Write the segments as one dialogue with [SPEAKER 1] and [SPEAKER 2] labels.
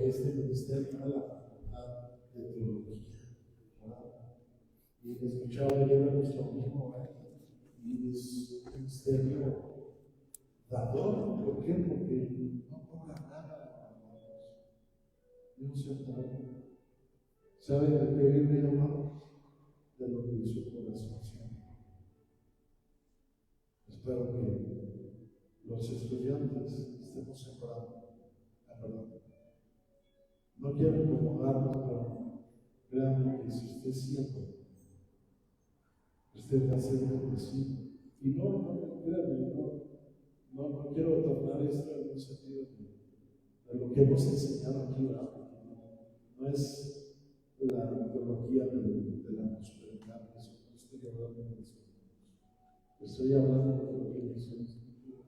[SPEAKER 1] este ministerio a la facultad de teología, ¿verdad? Y escuchaba ayer a nuestro amigo, y es un ministerio dador. ¿Por qué? Porque no cobra nada, hermanos. Ni un centavo. ¿Saben de qué vive, hermanos? De lo que su corazón siente. Espero que los estudiantes estemos sembrando. Perdón. No quiero incomodarlos, pero créanme que si usted siempre, usted va a ser bendecido. Y créanme, no quiero tornar esto en un sentido de lo que hemos enseñado aquí, ¿verdad? No es la teología de la prosperidad, eso no estoy hablando de eso. Estoy hablando de lo que dice la Escritura.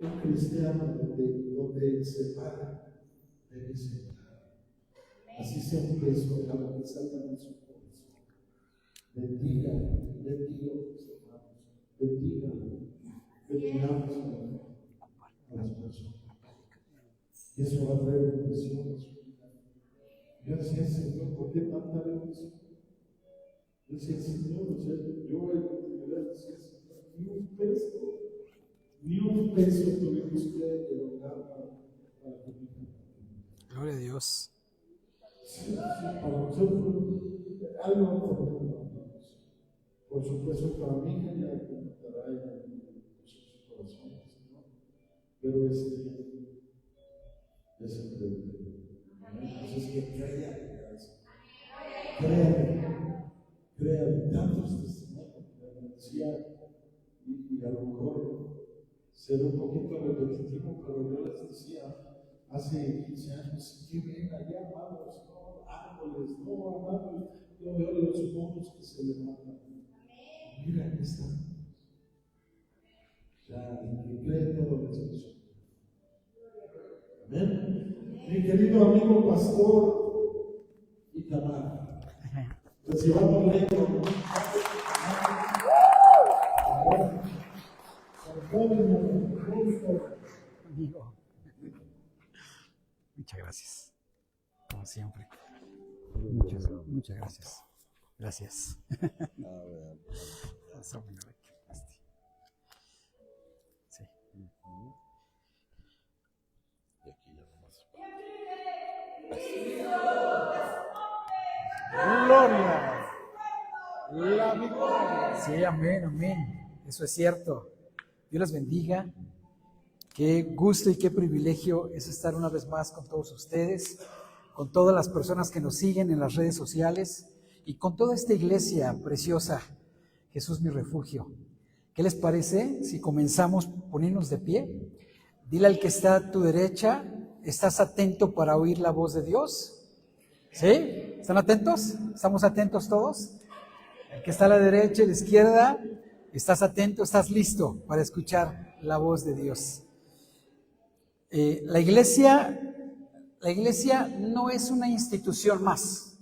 [SPEAKER 1] Un cristiano donde se para debe ser. Así sea un beso, algo que salga de su corazón. Bendiga, mis hermanos. Bendigamos a las personas. Y eso va a traer bendición a su vida. Yo decía, Señor, ¿por qué tanta bendición? Yo decía, Señor, yo en intimidad decía, Señor, ni un peso tuvimos que erogar para que
[SPEAKER 2] Gloria a Dios.
[SPEAKER 1] Sí, para nosotros algo por supuesto para mí que ya comentará en sus corazones, ¿no? Pero es increíble. Entonces que crean tantos testimonios, me decía, y a lo mejor ser un poquito repetitivo, pero yo les decía hace 15 años, que ven allá, hermanos, no árboles, no hermanos, yo veo los montes que se levantan. Mira, aquí están. Ya, el que cree todo lo es. Amén. Mi querido amigo pastor Itamar, recibamos lejos.
[SPEAKER 2] Amigo. Muchas gracias. Como siempre. Muchas gracias. Gracias. Sí.
[SPEAKER 1] Y aquí ya nomás.
[SPEAKER 2] Gloria. La victoria. Sí, amén, amén. Eso es cierto. Dios les bendiga. Qué gusto y qué privilegio es estar una vez más con todos ustedes, con todas las personas que nos siguen en las redes sociales y con toda esta iglesia preciosa, Jesús mi refugio. ¿Qué les parece si comenzamos poniéndonos de pie? Dile al que está a tu derecha, ¿estás atento para oír la voz de Dios? ¿Sí? ¿Están atentos? ¿Estamos atentos todos? El que está a la derecha y la izquierda, ¿estás atento? ¿Estás listo para escuchar la voz de Dios? La iglesia no es una institución más.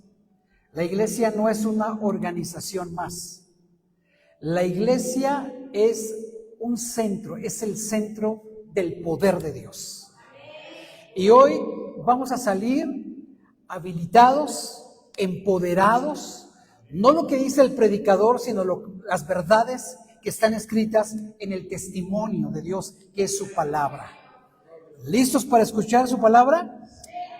[SPEAKER 2] La iglesia no es una organización más. La iglesia es un centro, es el centro del poder de Dios. Y hoy vamos a salir habilitados, empoderados, no lo que dice el predicador, sino las verdades que están escritas en el testimonio de Dios, que es su palabra. ¿Listos para escuchar su palabra?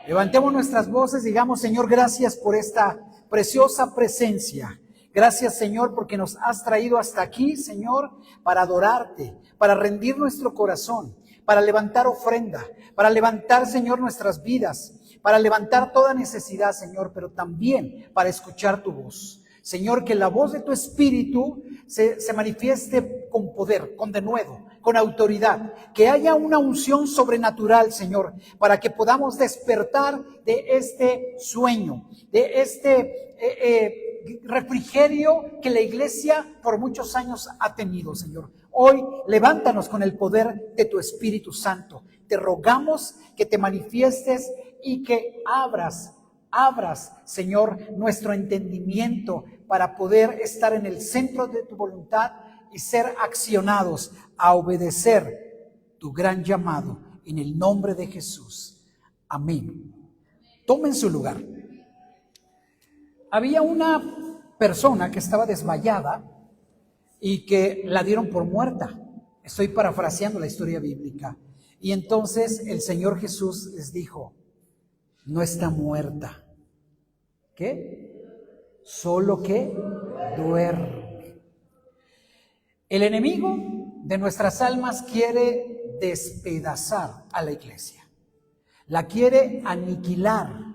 [SPEAKER 2] Levantemos nuestras voces, digamos, Señor, gracias por esta preciosa presencia. Gracias, Señor, porque nos has traído hasta aquí, Señor, para adorarte, para rendir nuestro corazón, para levantar ofrenda, para levantar, Señor, nuestras vidas, para levantar toda necesidad, Señor, pero también para escuchar tu voz. Señor, que la voz de tu Espíritu se manifieste con poder, con denuedo, con autoridad. Que haya una unción sobrenatural, Señor, para que podamos despertar de este sueño, de este refrigerio que la iglesia por muchos años ha tenido, Señor. Hoy levántanos con el poder de tu Espíritu Santo. Te rogamos que te manifiestes y que abras, Señor, nuestro entendimiento para poder estar en el centro de tu voluntad y ser accionados a obedecer tu gran llamado en el nombre de Jesús. Amén. Tomen su lugar. Había una persona que estaba desmayada y que la dieron por muerta. Estoy parafraseando la historia bíblica. Y entonces el Señor Jesús les dijo: no está muerta. ¿Qué? Solo que duerme. El enemigo de nuestras almas quiere despedazar a la iglesia. La quiere aniquilar.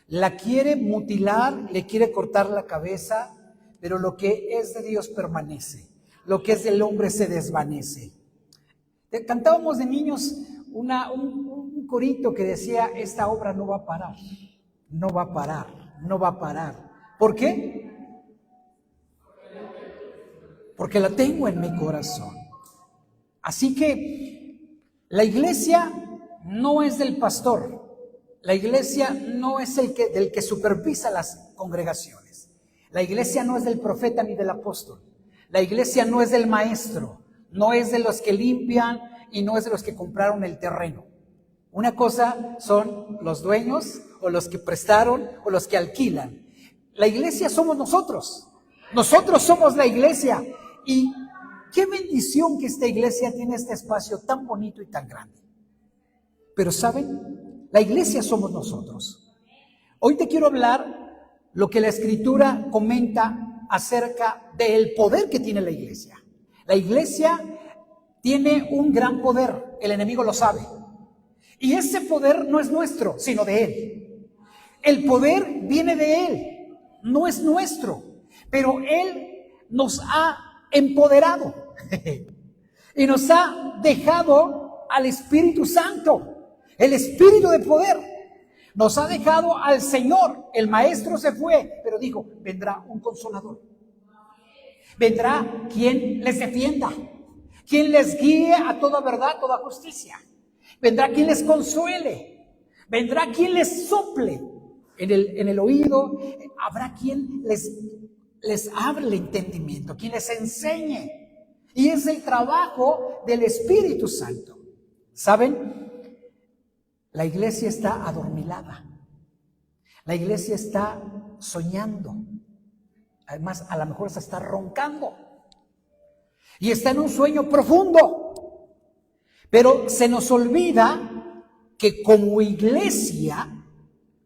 [SPEAKER 2] La quiere mutilar, le quiere cortar la cabeza, pero lo que es de Dios permanece. Lo que es del hombre se desvanece. Cantábamos de niños un corito que decía: esta obra no va a parar, no va a parar, no va a parar. ¿Por qué? Porque la tengo en mi corazón. Así que la iglesia no es del pastor. La iglesia no es del que supervisa las congregaciones. La iglesia no es del profeta ni del apóstol. La iglesia no es del maestro, no es de los que limpian y no es de los que compraron el terreno. Una cosa son los dueños o los que prestaron o los que alquilan. La iglesia somos nosotros. Nosotros somos la iglesia. Y qué bendición que esta iglesia tiene este espacio tan bonito y tan grande. Pero ¿saben? La iglesia somos nosotros. Hoy te quiero hablar lo que la Escritura comenta acerca del poder que tiene la iglesia. La iglesia tiene un gran poder, el enemigo lo sabe. Y ese poder no es nuestro, sino de él. El poder viene de él, no es nuestro, pero él nos ha empoderado y nos ha dejado al Espíritu Santo. El espíritu de poder nos ha dejado al Señor. El maestro se fue, pero dijo: vendrá un consolador. Vendrá quien les defienda, quien les guíe a toda verdad, toda justicia. Vendrá quien les consuele. Vendrá quien les sople en el oído. Habrá quien les abra el entendimiento, quien les enseñe. Y es el trabajo del Espíritu Santo. ¿Saben? La iglesia está adormilada. La iglesia está soñando. Además, a lo mejor se está roncando. Y está en un sueño profundo. Pero se nos olvida que como iglesia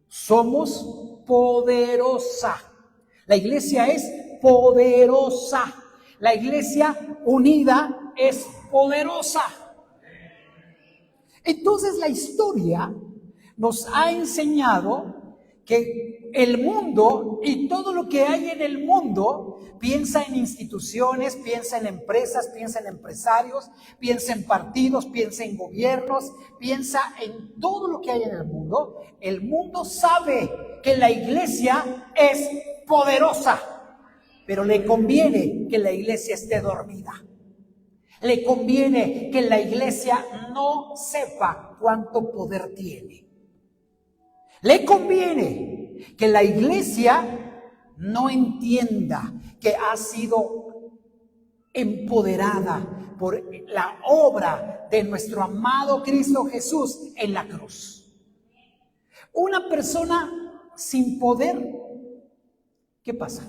[SPEAKER 2] somos poderosa. La iglesia es poderosa. La iglesia unida es poderosa. Entonces la historia nos ha enseñado que el mundo y todo lo que hay en el mundo piensa en instituciones, piensa en empresas, piensa en empresarios, piensa en partidos, piensa en gobiernos, piensa en todo lo que hay en el mundo. El mundo sabe que la iglesia es poderosa, pero le conviene que la iglesia esté dormida. Le conviene que la iglesia no sepa cuánto poder tiene. Le conviene que la iglesia no entienda que ha sido empoderada por la obra de nuestro amado Cristo Jesús en la cruz. Una persona sin poder, ¿qué pasa?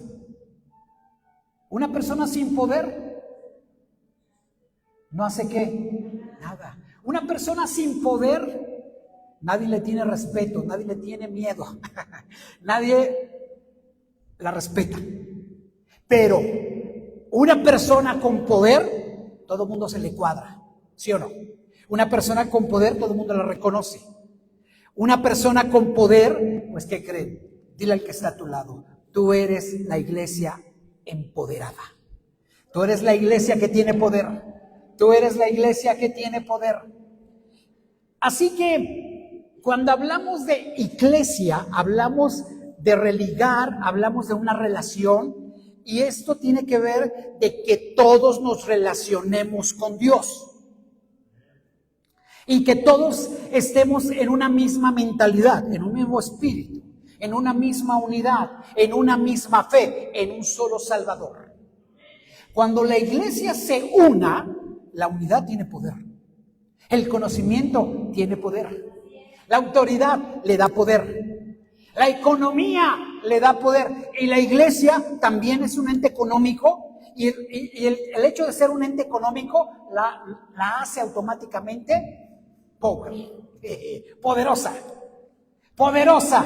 [SPEAKER 2] Una persona sin poder no hace ¿qué? Nada. Una persona sin poder, nadie le tiene respeto, nadie le tiene miedo, nadie la respeta. Pero una persona con poder, todo el mundo se le cuadra, ¿sí o no? Una persona con poder, todo el mundo la reconoce. Una persona con poder, pues ¿qué creen? Dile al que está a tu lado: tú eres la iglesia empoderada. Tú eres la iglesia que tiene poder. Tú eres la iglesia que tiene poder. Así que cuando hablamos de iglesia, hablamos de religar, hablamos de una relación, y esto tiene que ver de que todos nos relacionemos con Dios y que todos estemos en una misma mentalidad, en un mismo espíritu, en una misma unidad, en una misma fe, en un solo Salvador. Cuando la iglesia se una, la unidad tiene poder. El conocimiento tiene poder. La autoridad le da poder. La economía le da poder. Y la iglesia también es un ente económico. Y el hecho de ser un ente económico la hace automáticamente pobre. Poderosa. Poderosa.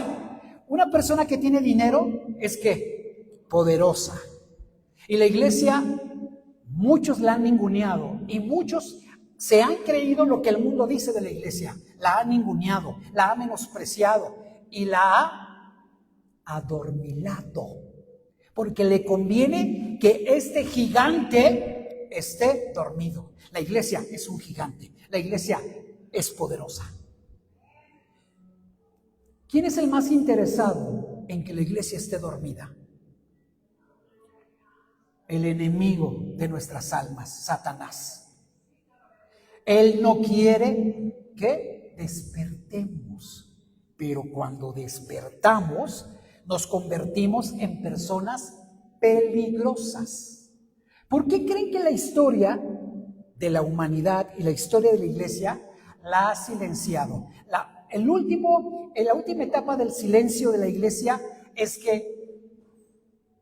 [SPEAKER 2] Una persona que tiene dinero es que poderosa. Y la iglesia, muchos la han ninguneado y muchos se han creído lo que el mundo dice de la iglesia. La ha ninguneado, la ha menospreciado y la ha adormilado. Porque le conviene que este gigante esté dormido. La iglesia es un gigante. La iglesia es poderosa. ¿Quién es el más interesado en que la iglesia esté dormida? El enemigo de nuestras almas, Satanás. Él no quiere que despertemos, pero cuando despertamos nos convertimos en personas peligrosas. ¿Por qué creen que la historia de la humanidad y la historia de la iglesia la ha silenciado? La última etapa del silencio de la iglesia es que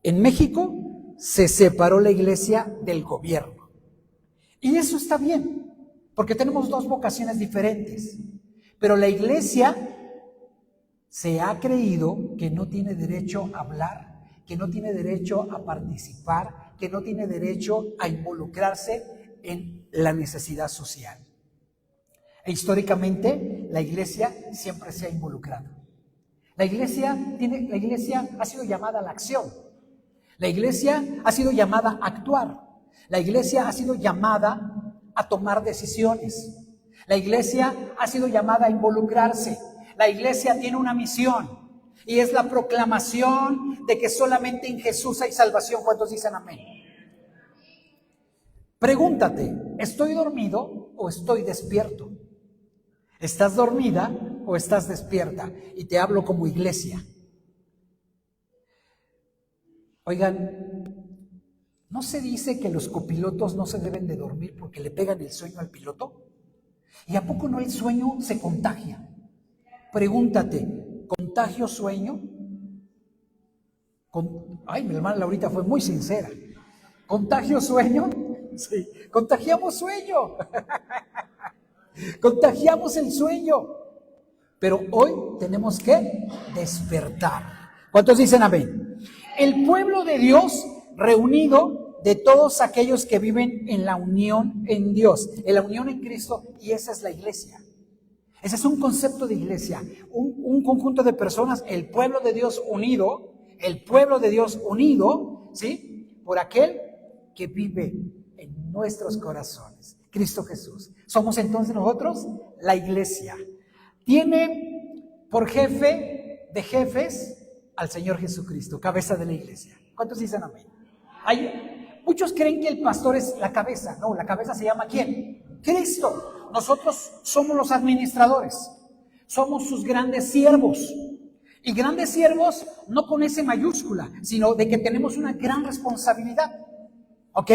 [SPEAKER 2] en México se separó la iglesia del gobierno. Y eso está bien, porque tenemos dos vocaciones diferentes. Pero la iglesia se ha creído que no tiene derecho a hablar, que no tiene derecho a participar, que no tiene derecho a involucrarse en la necesidad social. E históricamente la iglesia siempre se ha involucrado. La iglesia ha sido llamada a la acción. La iglesia ha sido llamada a actuar. La iglesia ha sido llamada a tomar decisiones. La iglesia ha sido llamada a involucrarse. La iglesia tiene una misión y es la proclamación de que solamente en Jesús hay salvación. ¿Cuántos dicen amén? Pregúntate, ¿estoy dormido o estoy despierto? ¿Estás dormida o estás despierta? Y te hablo como iglesia. Oigan, ¿no se dice que los copilotos no se deben de dormir porque le pegan el sueño al piloto? ¿Y a poco no el sueño se contagia? Pregúntate, ¿contagio sueño? Ay, mi hermana Laurita fue muy sincera. ¿Contagio sueño? Sí, contagiamos sueño. Contagiamos el sueño. Pero hoy tenemos que despertar. ¿Cuántos dicen amén? El pueblo de Dios reunido de todos aquellos que viven en la unión en Dios, en la unión en Cristo, y esa es la iglesia. Ese es un concepto de iglesia, un conjunto de personas, el pueblo de Dios unido, ¿sí? Por aquel que vive en nuestros corazones, Cristo Jesús. Somos entonces nosotros la iglesia. Tiene por jefe de jefes al Señor Jesucristo, cabeza de la iglesia. ¿Cuántos dicen amén? Muchos creen que el pastor es la cabeza. No, la cabeza se llama ¿quién? Cristo. Nosotros somos los administradores. Somos sus grandes siervos. Y grandes siervos no con S mayúscula, sino de que tenemos una gran responsabilidad. ¿Ok?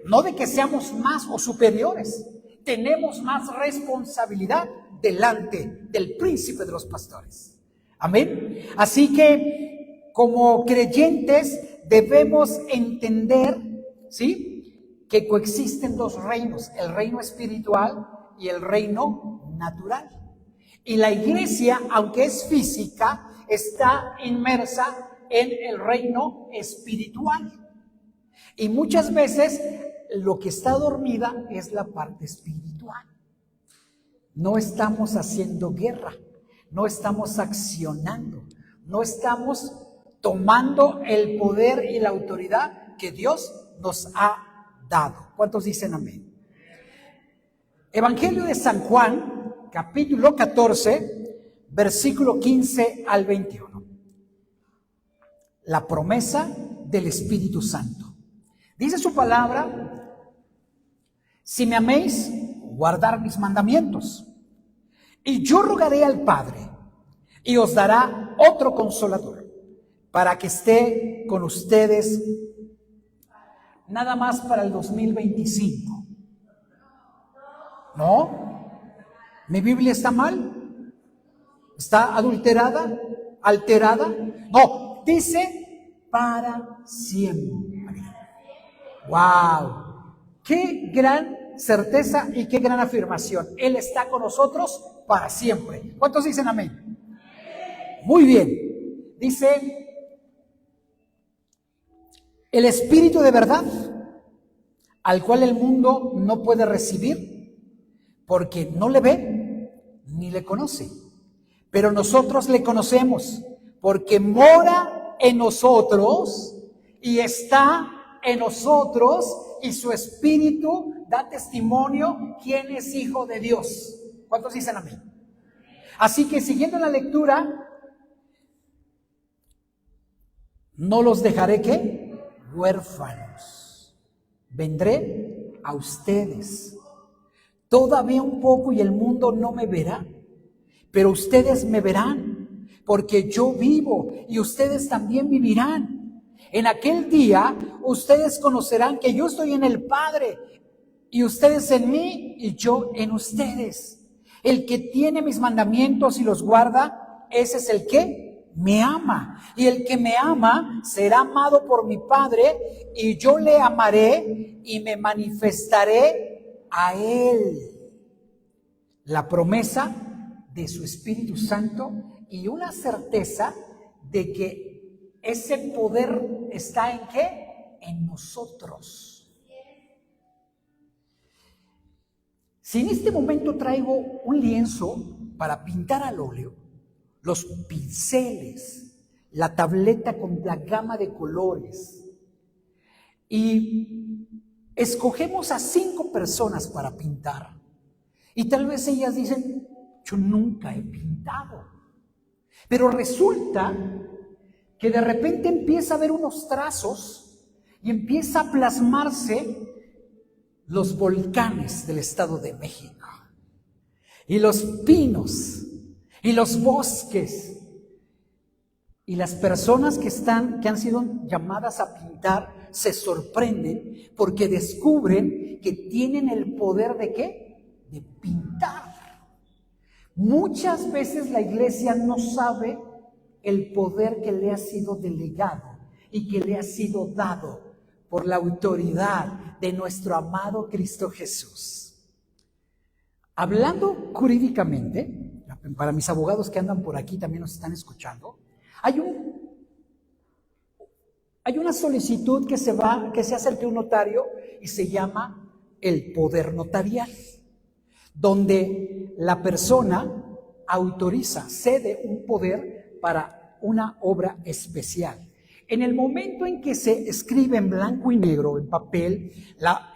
[SPEAKER 2] No de que seamos más o superiores. Tenemos más responsabilidad delante del príncipe de los pastores. Amén. Así que como creyentes debemos entender, ¿sí?, que coexisten dos reinos, el reino espiritual y el reino natural. Y la iglesia, aunque es física, está inmersa en el reino espiritual. Y muchas veces lo que está dormida es la parte espiritual. No estamos haciendo guerra, no estamos accionando, no estamos tomando el poder y la autoridad que Dios nos ha dado. ¿Cuántos dicen amén? Evangelio de San Juan, capítulo 14, versículo 15 al 21. La promesa del Espíritu Santo. Dice su palabra: si me améis, guardar mis mandamientos. Y yo rogaré al Padre, y os dará otro consolador, para que esté con ustedes nada más para el 2025. ¿No? ¿Mi Biblia está mal? ¿Está adulterada? ¿Alterada? No, dice para siempre. ¡Wow! ¡Qué gran certeza y qué gran afirmación! Él está con nosotros para siempre. ¿Cuántos dicen amén? Muy bien. Dice, el Espíritu de verdad, al cual el mundo no puede recibir, porque no le ve ni le conoce. Pero nosotros le conocemos, porque mora en nosotros y está en nosotros, y su Espíritu da testimonio quién es hijo de Dios. ¿Cuántos dicen amén? Así que siguiendo la lectura, no los dejaré, ¿qué? Huérfanos. Vendré a ustedes. Todavía un poco y el mundo no me verá, pero ustedes me verán, porque yo vivo y ustedes también vivirán. En aquel día ustedes conocerán que yo estoy en el Padre, y ustedes en mí y yo en ustedes. El que tiene mis mandamientos y los guarda, ese es el que me ama. Y el que me ama será amado por mi Padre, y yo le amaré y me manifestaré a él. La promesa de su Espíritu Santo y una certeza de que ese poder está ¿en qué? En nosotros. Si en este momento traigo un lienzo para pintar al óleo, los pinceles, la tableta con la gama de colores, y escogemos a 5 personas para pintar, y tal vez ellas dicen, yo nunca he pintado, pero resulta que de repente empieza a haber unos trazos y empieza a plasmarse los volcanes del Estado de México, y los pinos, y los bosques, y las personas que han sido llamadas a pintar se sorprenden porque descubren que tienen el poder ¿de qué? De pintar. Muchas veces la iglesia no sabe el poder que le ha sido delegado y que le ha sido dado por la autoridad de nuestro amado Cristo Jesús. Hablando jurídicamente, para mis abogados que andan por aquí también nos están escuchando, hay una solicitud que se hace ante un notario y se llama el poder notarial, donde la persona autoriza, cede un poder para una obra especial. En el momento en que se escribe en blanco y negro, en papel,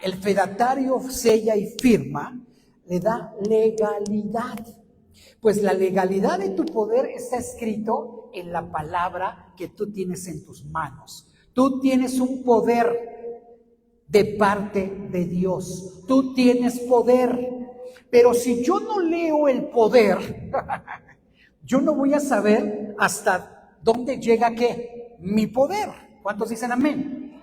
[SPEAKER 2] el fedatario sella y firma, le da legalidad. Pues la legalidad de tu poder está escrito en la palabra que tú tienes en tus manos. Tú tienes un poder de parte de Dios. Tú tienes poder. Pero si yo no leo el poder, yo no voy a saber hasta dónde llega ¿qué? Mi poder. ¿Cuántos dicen amén?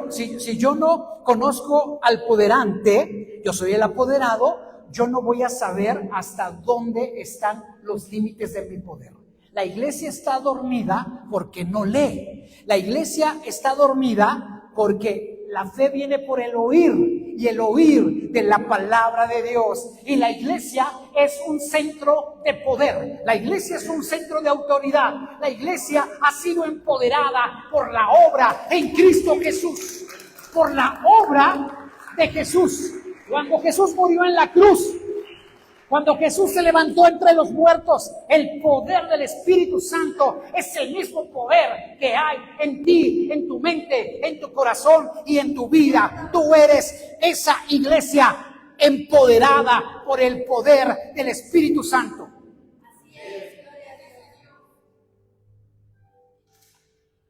[SPEAKER 2] Si yo no conozco al poderante, yo soy el apoderado, yo no voy a saber hasta dónde están los límites de mi poder. La iglesia está dormida porque no lee. La iglesia está dormida porque la fe viene por el oír, y el oír de la palabra de Dios. Y la iglesia es un centro de poder. La iglesia es un centro de autoridad. La iglesia ha sido empoderada por la obra en Cristo Jesús. Por la obra de Jesús. Cuando Jesús murió en la cruz, cuando Jesús se levantó entre los muertos, el poder del Espíritu Santo es el mismo poder que hay en ti, en tu mente, en tu corazón y en tu vida. Tú eres esa iglesia empoderada por el poder del Espíritu Santo.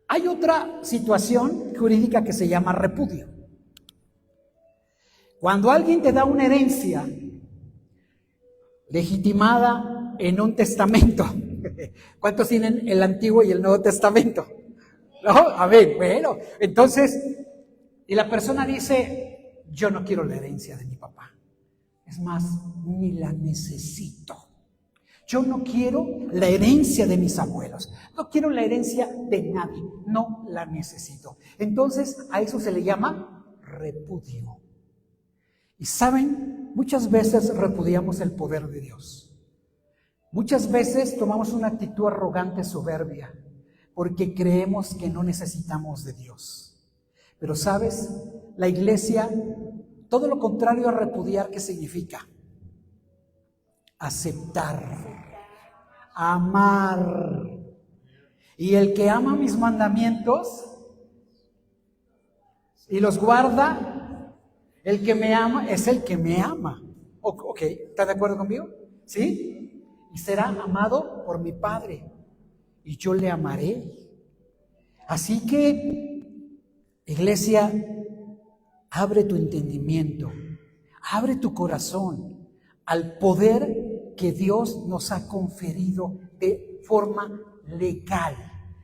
[SPEAKER 2] Hay otra situación jurídica que se llama repudio. Cuando alguien te da una herencia legitimada en un testamento. ¿Cuántos tienen el Antiguo y el Nuevo Testamento? ¿No? A ver, bueno, entonces, y la persona dice, yo no quiero la herencia de mi papá. Es más, ni la necesito. Yo no quiero la herencia de mis abuelos, no quiero la herencia de nadie, no la necesito. Entonces a eso se le llama repudio. Y saben, muchas veces repudiamos el poder de Dios. Muchas veces tomamos una actitud arrogante, soberbia, porque creemos que no necesitamos de Dios. Pero ¿sabes? La iglesia, todo lo contrario a repudiar, ¿qué significa? Aceptar, amar. Y el que ama mis mandamientos y los guarda, el que me ama es el que me ama. Ok, ¿está de acuerdo conmigo? ¿Sí? Y será amado por mi Padre, y yo le amaré. Así que, iglesia, abre tu entendimiento, abre tu corazón al poder que Dios nos ha conferido de forma legal,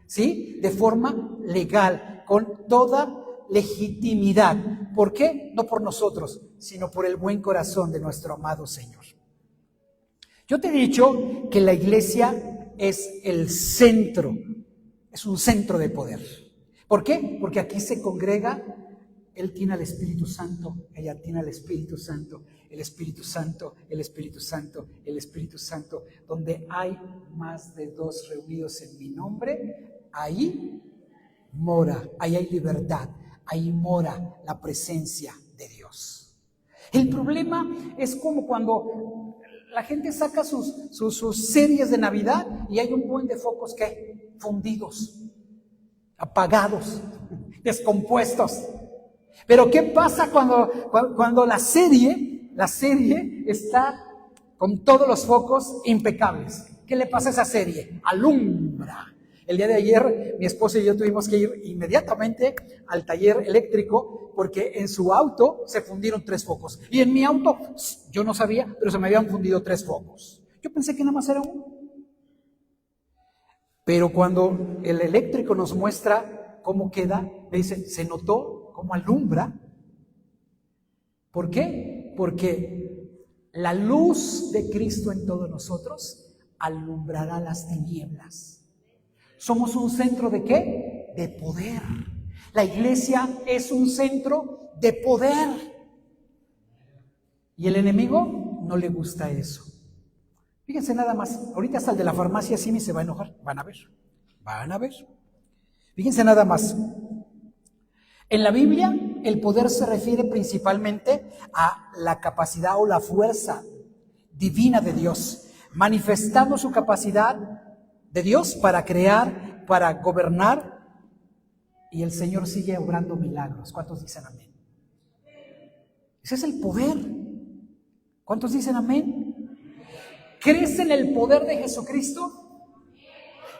[SPEAKER 2] ¿sí? De forma legal, con toda legitimidad. ¿Por qué? No por nosotros, sino por el buen corazón de nuestro amado Señor. Yo te he dicho que la iglesia es el centro, es un centro de poder. ¿Por qué? Porque aquí se congrega, él tiene al Espíritu Santo, ella tiene al Espíritu Santo, el Espíritu Santo, el Espíritu Santo, el Espíritu Santo. Donde hay más de 2 reunidos en mi nombre, ahí mora, ahí hay libertad, ahí mora la presencia de Dios. El problema es como cuando la gente saca sus series de Navidad y hay un buen de focos que fundidos, apagados, descompuestos. Pero ¿qué pasa cuando la serie está con todos los focos impecables? ¿Qué le pasa a esa serie? Alumbra. El día de ayer mi esposa y yo tuvimos que ir inmediatamente al taller eléctrico porque en su auto se fundieron 3 focos. Y en mi auto, yo no sabía, pero se me habían fundido 3 focos. Yo pensé que nada más era uno. Pero cuando el eléctrico nos muestra cómo queda, me dice, ¿se notó cómo alumbra? ¿Por qué? Porque la luz de Cristo en todos nosotros alumbrará las tinieblas. ¿Somos un centro de qué? De poder. La iglesia es un centro de poder. Y el enemigo no le gusta eso. Fíjense nada más, ahorita hasta el de la farmacia sí me se va a enojar. Van a ver. Fíjense nada más. En la Biblia, el poder se refiere principalmente a la capacidad o la fuerza divina de Dios, manifestando su capacidad de Dios para crear, para gobernar, y el Señor sigue obrando milagros. ¿Cuántos dicen amén? Ese es el poder. ¿Cuántos dicen amén? ¿Crees en el poder de Jesucristo?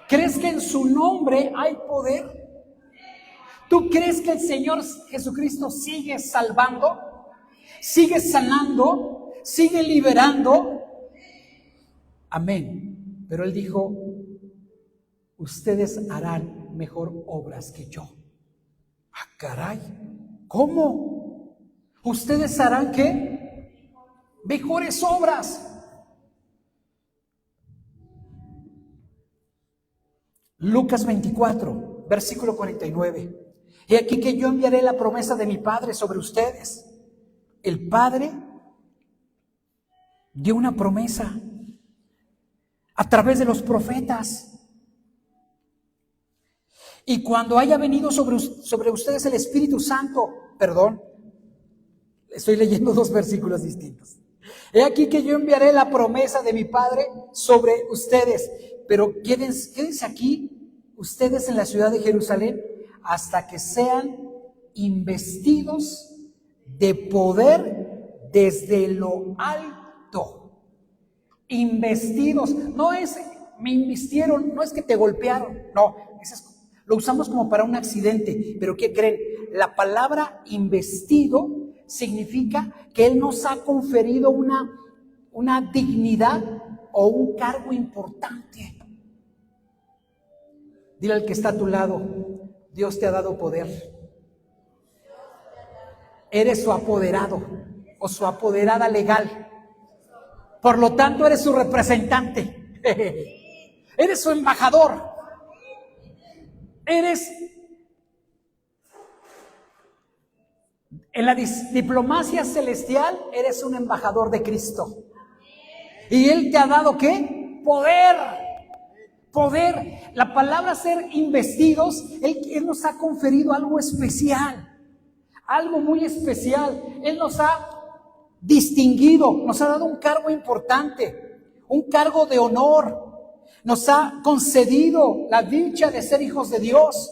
[SPEAKER 2] ¿Crees que en su nombre hay poder? ¿Tú crees que el Señor Jesucristo sigue salvando, sigue sanando, sigue liberando? Amén. Pero Él dijo, ustedes harán mejor obras que yo. Ah, caray, ¿cómo? ¿Ustedes harán qué? Mejores obras. Lucas 24, versículo 49. He aquí que yo enviaré la promesa de mi Padre sobre ustedes. El Padre dio una promesa a través de los profetas. Y cuando haya venido sobre ustedes el Espíritu Santo, estoy leyendo 2 versículos distintos. He aquí que yo enviaré la promesa de mi Padre sobre ustedes. Pero quédense aquí, ustedes en la ciudad de Jerusalén, hasta que sean investidos de poder desde lo alto. Investidos, no es me invistieron, no es que te golpearon, no, lo usamos como para un accidente, pero ¿qué creen? La palabra investido significa que Él nos ha conferido una dignidad o un cargo importante. Dile al que está a tu lado, Dios te ha dado poder. Eres su apoderado o su apoderada legal. Por lo tanto, eres su representante. Eres su embajador. Eres, en la diplomacia celestial, eres un embajador de Cristo. Y Él te ha dado ¿qué? Poder. Poder. La palabra ser investidos, Él nos ha conferido algo especial. Algo muy especial. Él nos ha distinguido, nos ha dado un cargo importante, un cargo de honor. Nos ha concedido la dicha de ser hijos de Dios,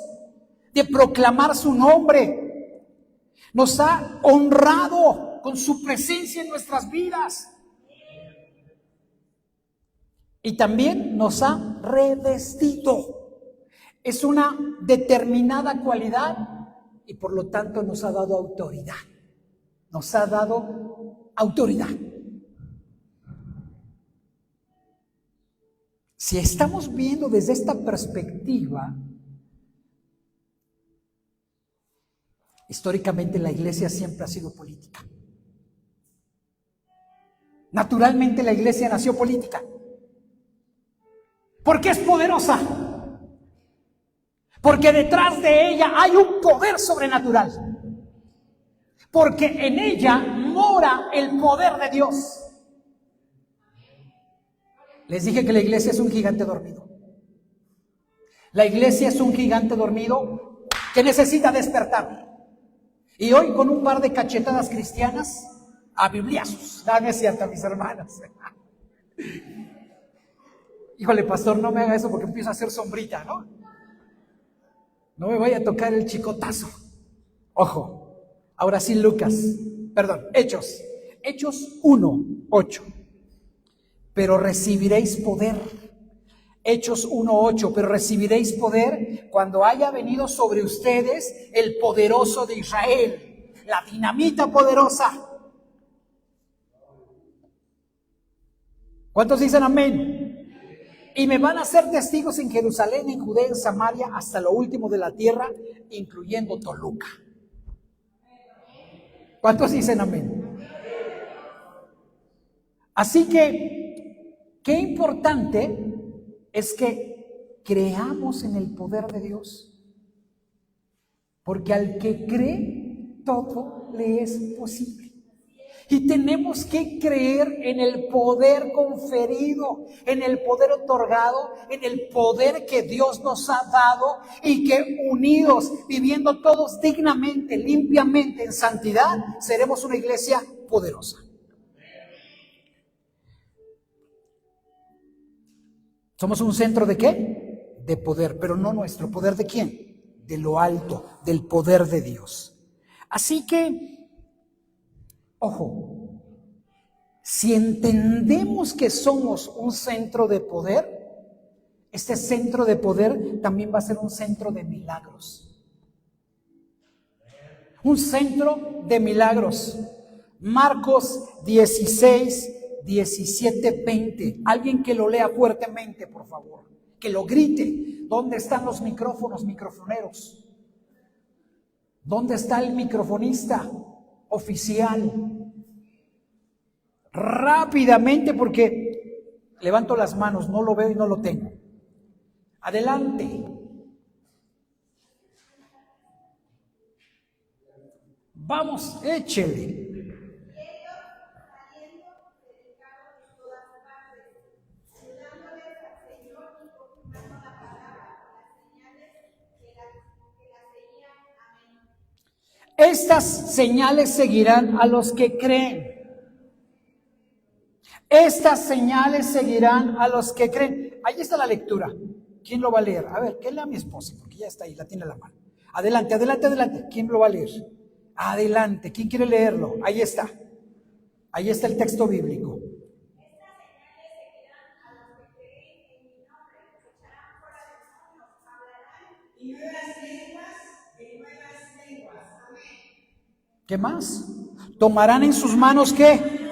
[SPEAKER 2] de proclamar su nombre. Nos ha honrado con su presencia en nuestras vidas. Y también nos ha revestido. Es una determinada cualidad y por lo tanto nos ha dado autoridad. Nos ha dado autoridad. Si estamos viendo desde esta perspectiva, históricamente la iglesia siempre ha sido política. Naturalmente la iglesia nació política. Porque es poderosa. Porque detrás de ella hay un poder sobrenatural. Porque en ella mora el poder de Dios. Les dije que la iglesia es un gigante dormido. La iglesia es un gigante dormido que necesita despertar. Y hoy con un par de cachetadas cristianas, a bibliazos. No es cierto, mis hermanos. Híjole, pastor, no me haga eso porque empiezo a hacer sombrita, ¿no? No me vaya a tocar el chicotazo. Ojo. Ahora sí, Hechos 1:8. Pero recibiréis poder. Hechos 1:8. Pero recibiréis poder cuando haya venido sobre ustedes el poderoso de Israel, la dinamita poderosa. ¿Cuántos dicen amén? Y me van a ser testigos en Jerusalén, en Judea, en Samaria, hasta lo último de la tierra, incluyendo Toluca. ¿Cuántos dicen amén? Así que, qué importante es que creamos en el poder de Dios. Porque al que cree, todo le es posible. Y tenemos que creer en el poder conferido, en el poder otorgado, en el poder que Dios nos ha dado y que unidos, viviendo todos dignamente, limpiamente, en santidad, seremos una iglesia poderosa. ¿Somos un centro de qué? De poder, pero no nuestro. ¿Poder de quién? De lo alto, del poder de Dios. Así que ojo, si entendemos que somos un centro de poder, este centro de poder también va a ser un centro de milagros. Un centro de milagros. Marcos 16, 17, 20. Alguien que lo lea fuertemente, por favor. Que lo grite. ¿Dónde están los microfoneros? ¿Dónde está el microfonista oficial? Rápidamente, porque levanto las manos, no lo veo y no lo tengo. Adelante. Vamos, échele. Estas señales seguirán a los que creen. Estas señales seguirán a los que creen. Ahí está la lectura. ¿Quién lo va a leer? A ver, que lea mi esposa, porque ya está ahí, la tiene a la mano. Adelante, adelante, adelante. ¿Quién lo va a leer? Adelante. ¿Quién quiere leerlo? Ahí está. Ahí está el texto bíblico.
[SPEAKER 3] Y nuevas lenguas. Amén.
[SPEAKER 2] ¿Qué más? ¿Tomarán en sus manos qué?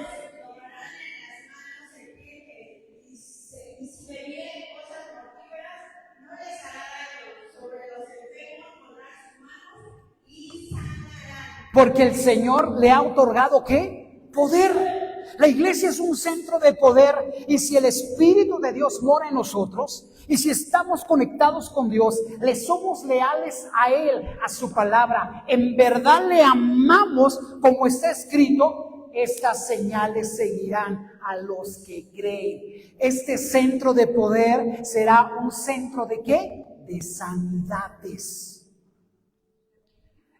[SPEAKER 2] Porque el Señor le ha otorgado ¿qué? Poder. La iglesia es un centro de poder, y si el Espíritu de Dios mora en nosotros, y si estamos conectados con Dios, le somos leales a Él, a su palabra, en verdad le amamos como está escrito, estas señales seguirán a los que creen. Este centro de poder será un centro ¿de qué? De sanidades.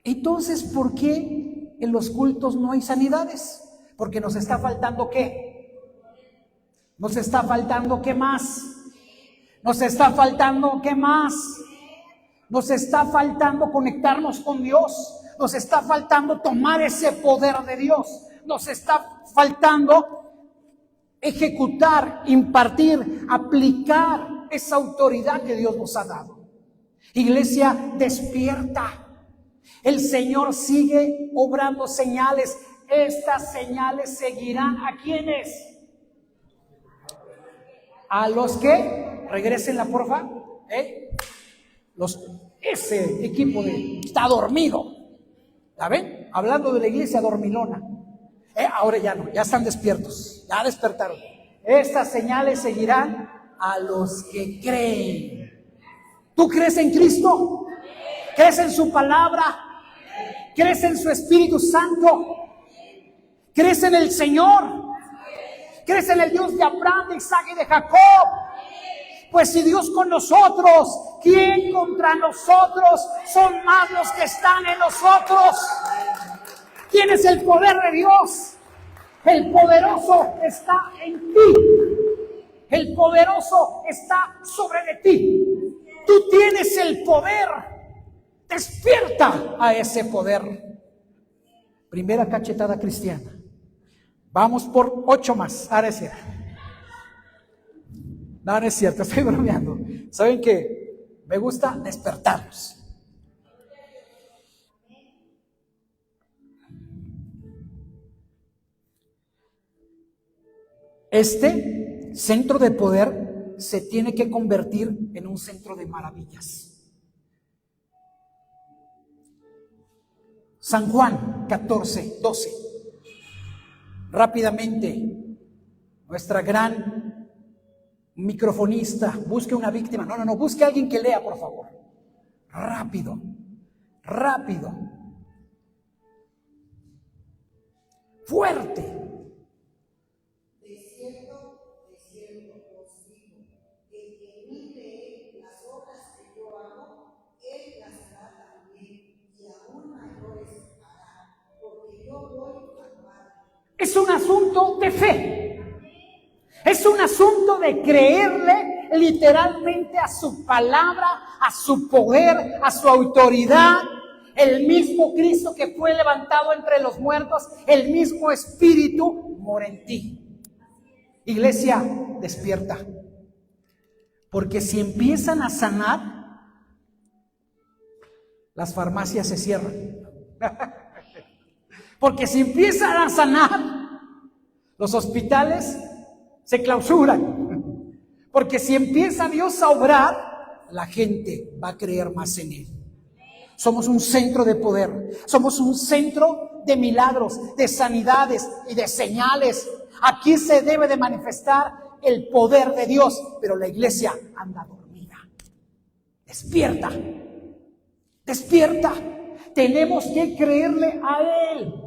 [SPEAKER 2] Entonces, ¿por qué en los cultos no hay sanidades? Porque nos está faltando ¿qué? Nos está faltando ¿qué más? Nos está faltando ¿qué más? Nos está faltando conectarnos con Dios. Nos está faltando tomar ese poder de Dios. Nos está faltando ejecutar, impartir, aplicar esa autoridad que Dios nos ha dado. Iglesia, despierta. El Señor sigue obrando señales. Estas señales seguirán ¿a quiénes? A los que regresenla, porfa. Ese equipo está dormido. ¿La ven? Hablando de la iglesia dormilona. Ahora ya no, ya están despiertos, ya despertaron. Estas señales seguirán a los que creen. ¿Tú crees en Cristo? ¿Crees en su palabra? ¿Crees en su Espíritu Santo? ¿Crees en el Señor? ¿Crees en el Dios de Abraham, de Isaac y de Jacob? Pues si Dios con nosotros, ¿quién contra nosotros? Son más los que están en nosotros. ¿Quién es el poder de Dios? El poderoso está en ti. El poderoso está sobre de ti. Tú tienes el poder. Despierta a ese poder. Primera cachetada cristiana. Vamos por 8 más. Ahora es cierto. No es cierto, estoy bromeando. ¿Saben qué? Me gusta despertarlos. Este centro de poder se tiene que convertir en un centro de maravillas. San Juan 14:12. Rápidamente, nuestra gran microfonista, busque una víctima. No, busque a alguien que lea, por favor. Rápido. Fuerte.
[SPEAKER 3] De cierto os digo, que el que en mí cree las obras que yo hago, él las hará también, y aún mayores hará, porque yo voy al Padre.
[SPEAKER 2] Es un asunto de fe. Es un asunto de creerle literalmente a su palabra, a su poder, a su autoridad. El mismo Cristo que fue levantado entre los muertos, el mismo Espíritu mora en ti. Iglesia, despierta. Porque si empiezan a sanar, las farmacias se cierran. Porque si empiezan a sanar, los hospitales se clausuran. Porque si empieza Dios a obrar, la gente va a creer más en Él. Somos un centro de poder. Somos un centro de milagros, de sanidades y de señales. Aquí se debe de manifestar el poder de Dios, pero la iglesia anda dormida. Despierta. Despierta. Tenemos que creerle a Él.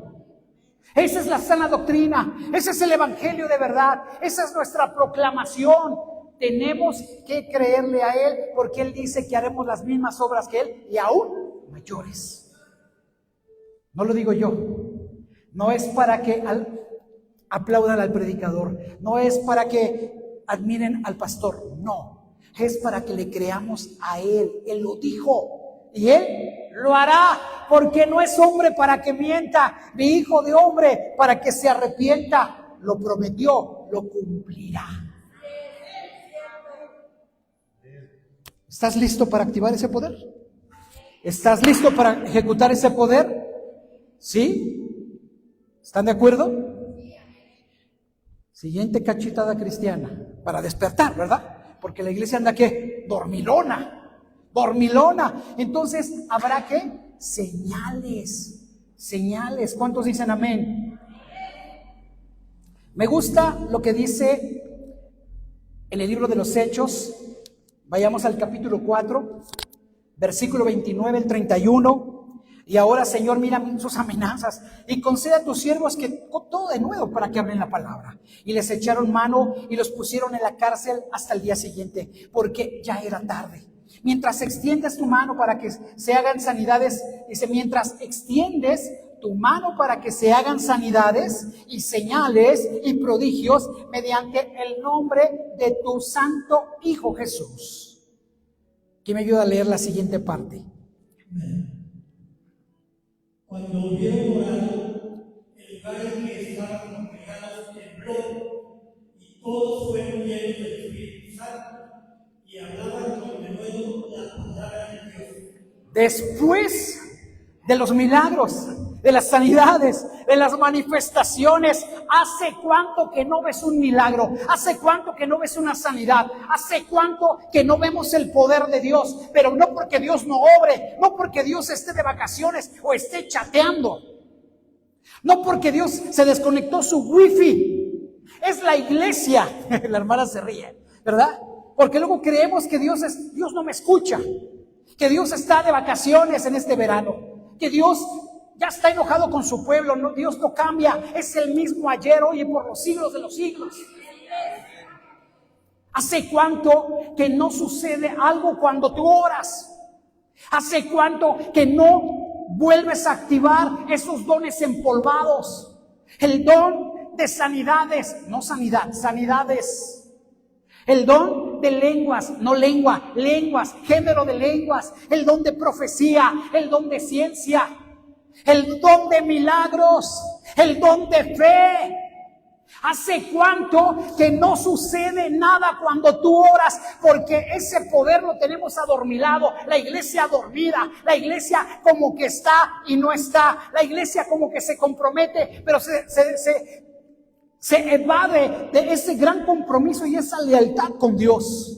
[SPEAKER 2] Esa es la sana doctrina. Ese es el evangelio de verdad. Esa es nuestra proclamación. Tenemos que creerle a Él, porque Él dice que haremos las mismas obras que Él y aún mayores. No lo digo yo. No es para que aplaudan al predicador. No es para que admiren al pastor. No. Es para que le creamos a Él. Él lo dijo. Y Él lo hará, porque no es hombre para que mienta, ni hijo de hombre para que se arrepienta. Lo prometió, lo cumplirá. ¿Estás listo para activar ese poder? ¿Estás listo para ejecutar ese poder? ¿Sí? ¿Están de acuerdo? Siguiente cachetada cristiana, para despertar, ¿verdad? Porque la iglesia anda ¿qué? Dormilona. Entonces habrá ¿qué? Señales. ¿Cuántos dicen amén? Me gusta lo que dice en el libro de los Hechos. Vayamos al capítulo 4, versículo 29 al 31. Y ahora, Señor, mira sus amenazas y concede a tus siervos que todo de nuevo para que hablen la palabra. Y les echaron mano y los pusieron en la cárcel hasta el día siguiente, porque ya era tarde. Mientras extiendes tu mano para que se hagan sanidades, dice, mientras extiendes tu mano para que se hagan sanidades y señales y prodigios mediante el nombre de tu santo Hijo Jesús. ¿Quién me ayuda a leer la siguiente parte?
[SPEAKER 4] Cuando hubieron orado, el lugar en que estaban congregados tembló, y todos fueron llenos del Espíritu Santo, y hablaban con denuedo la palabra de Dios.
[SPEAKER 2] Después de los milagros, de las sanidades, de las manifestaciones, ¿hace cuánto que no ves un milagro? ¿Hace cuánto que no ves una sanidad? ¿Hace cuánto que no vemos el poder de Dios? Pero no porque Dios no obre, no porque Dios esté de vacaciones o esté chateando, no porque Dios se desconectó su wifi. Es la iglesia. La hermana se ríe, ¿verdad? Porque luego creemos que Dios no me escucha, que Dios está de vacaciones en este verano, que Dios ya está enojado con su pueblo. No, Dios no cambia, es el mismo ayer, hoy y por los siglos de los siglos. ¿Hace cuánto que no sucede algo cuando tú oras? ¿Hace cuánto que no vuelves a activar esos dones empolvados? El don de sanidades, no sanidad, sanidades. El don de lenguas, no lengua, lenguas, género de lenguas. El don de profecía, el don de ciencia. El don de milagros, el don de fe. ¿Hace cuánto que no sucede nada cuando tú oras? Porque ese poder lo tenemos adormilado. La iglesia dormida, la iglesia como que está y no está. La iglesia como que se compromete, pero se evade de ese gran compromiso y esa lealtad con Dios.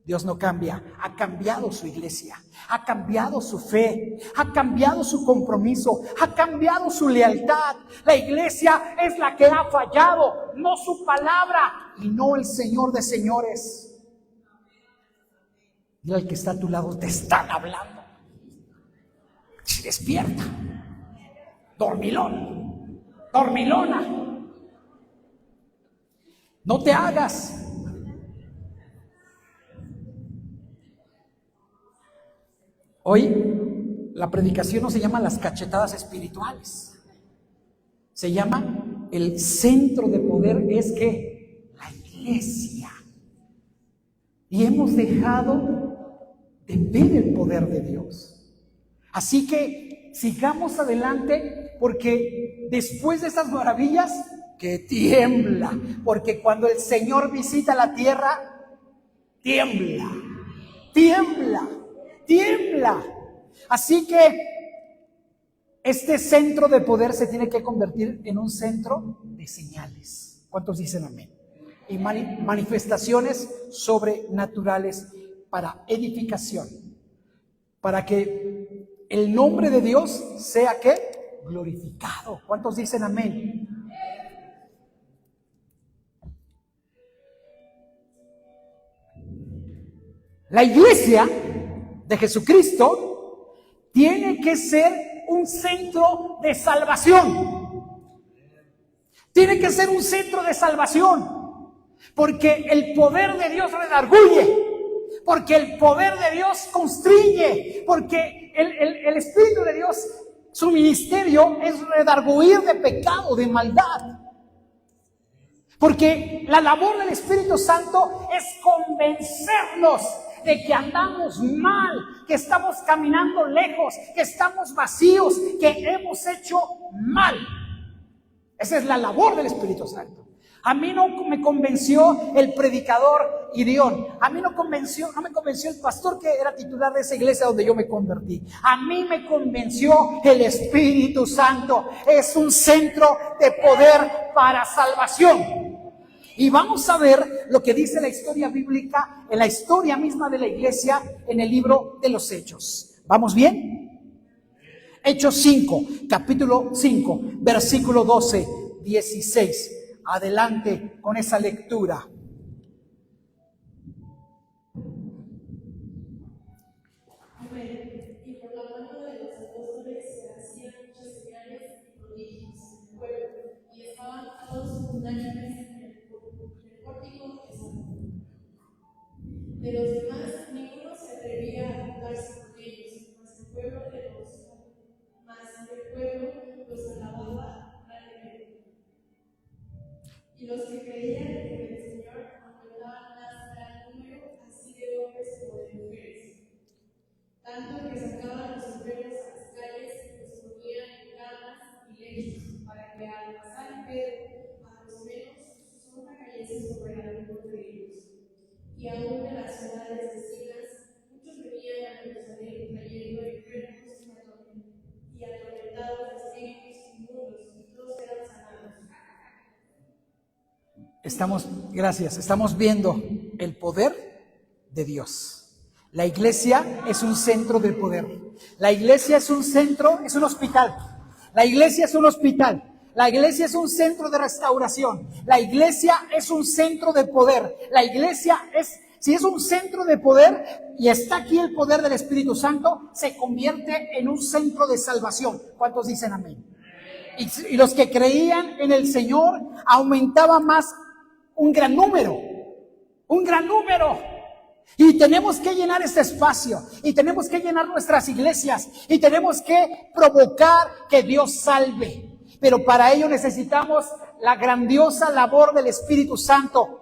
[SPEAKER 2] Dios no cambia, ha cambiado su iglesia, ha cambiado su fe, ha cambiado su compromiso, ha cambiado su lealtad. La iglesia es la que ha fallado, no su palabra y no el Señor de señores. Mira, el que está a tu lado, te están hablando. Despierta, dormilón, dormilona. No te hagas. Hoy la predicación no se llama las cachetadas espirituales, se llama el centro de poder, es que la iglesia. Y hemos dejado de ver el poder de Dios. Así que sigamos adelante, porque después de estas maravillas, que tiembla, porque cuando el Señor visita la tierra, tiembla, tiembla. Tiembla. Así que este centro de poder se tiene que convertir en un centro de señales. ¿Cuántos dicen amén? Y manifestaciones sobrenaturales para edificación, para que el nombre de Dios sea ¿qué? Glorificado. ¿Cuántos dicen amén? La iglesia de Jesucristo tiene que ser un centro de salvación. Tiene que ser un centro de salvación, porque el poder de Dios redarguye, porque el poder de Dios constriñe, porque el Espíritu de Dios, su ministerio es redarguir de pecado, de maldad. Porque la labor del Espíritu Santo es convencernos de que andamos mal, que estamos caminando lejos, que estamos vacíos, que hemos hecho mal. Esa es la labor del Espíritu Santo. A mí no me convenció el predicador Irión. A mí no me convenció el pastor que era titular de esa iglesia donde yo me convertí. A mí me convenció el Espíritu Santo. Es un centro de poder para salvación. Y vamos a ver lo que dice la historia bíblica, en la historia misma de la iglesia, en el libro de los Hechos. ¿Vamos bien? Hechos 5, capítulo 5, versículo 12, 16. Adelante con esa lectura.
[SPEAKER 5] Y por la mano de los apóstoles se hacían muchas señales y prodigios en el pueblo, y estaban todos unánimes en el pórtico de Salomón. De los demás, ninguno se atrevía a juntarse con ellos, mas el pueblo los alababa grandemente. Y los que creían en el Señor aumentaban más gran número, así de hombres como de mujeres. Tanto que sacaban los enfermos a las calles y los ponían en camas y lechos, para que al pasar Pedro, a los menos su sombra cayese sobre algunos de ellos. Y aún de las ciudades vecinas, muchos venían a Jerusalén trayendo enfermos y atormentados de espíritus inmundos, y todos eran sanados.
[SPEAKER 2] Estamos viendo el poder de Dios. La iglesia es un centro de poder. La iglesia es un centro, es un hospital. La iglesia es un hospital. La iglesia es un centro de restauración. La iglesia es un centro de poder. La iglesia si es un centro de poder y está aquí el poder del Espíritu Santo, se convierte en un centro de salvación. ¿Cuántos dicen amén? Y los que creían en el Señor aumentaba más un gran número. Un gran número. Y tenemos que llenar este espacio, y tenemos que llenar nuestras iglesias, y tenemos que provocar que Dios salve. Pero para ello necesitamos la grandiosa labor del Espíritu Santo,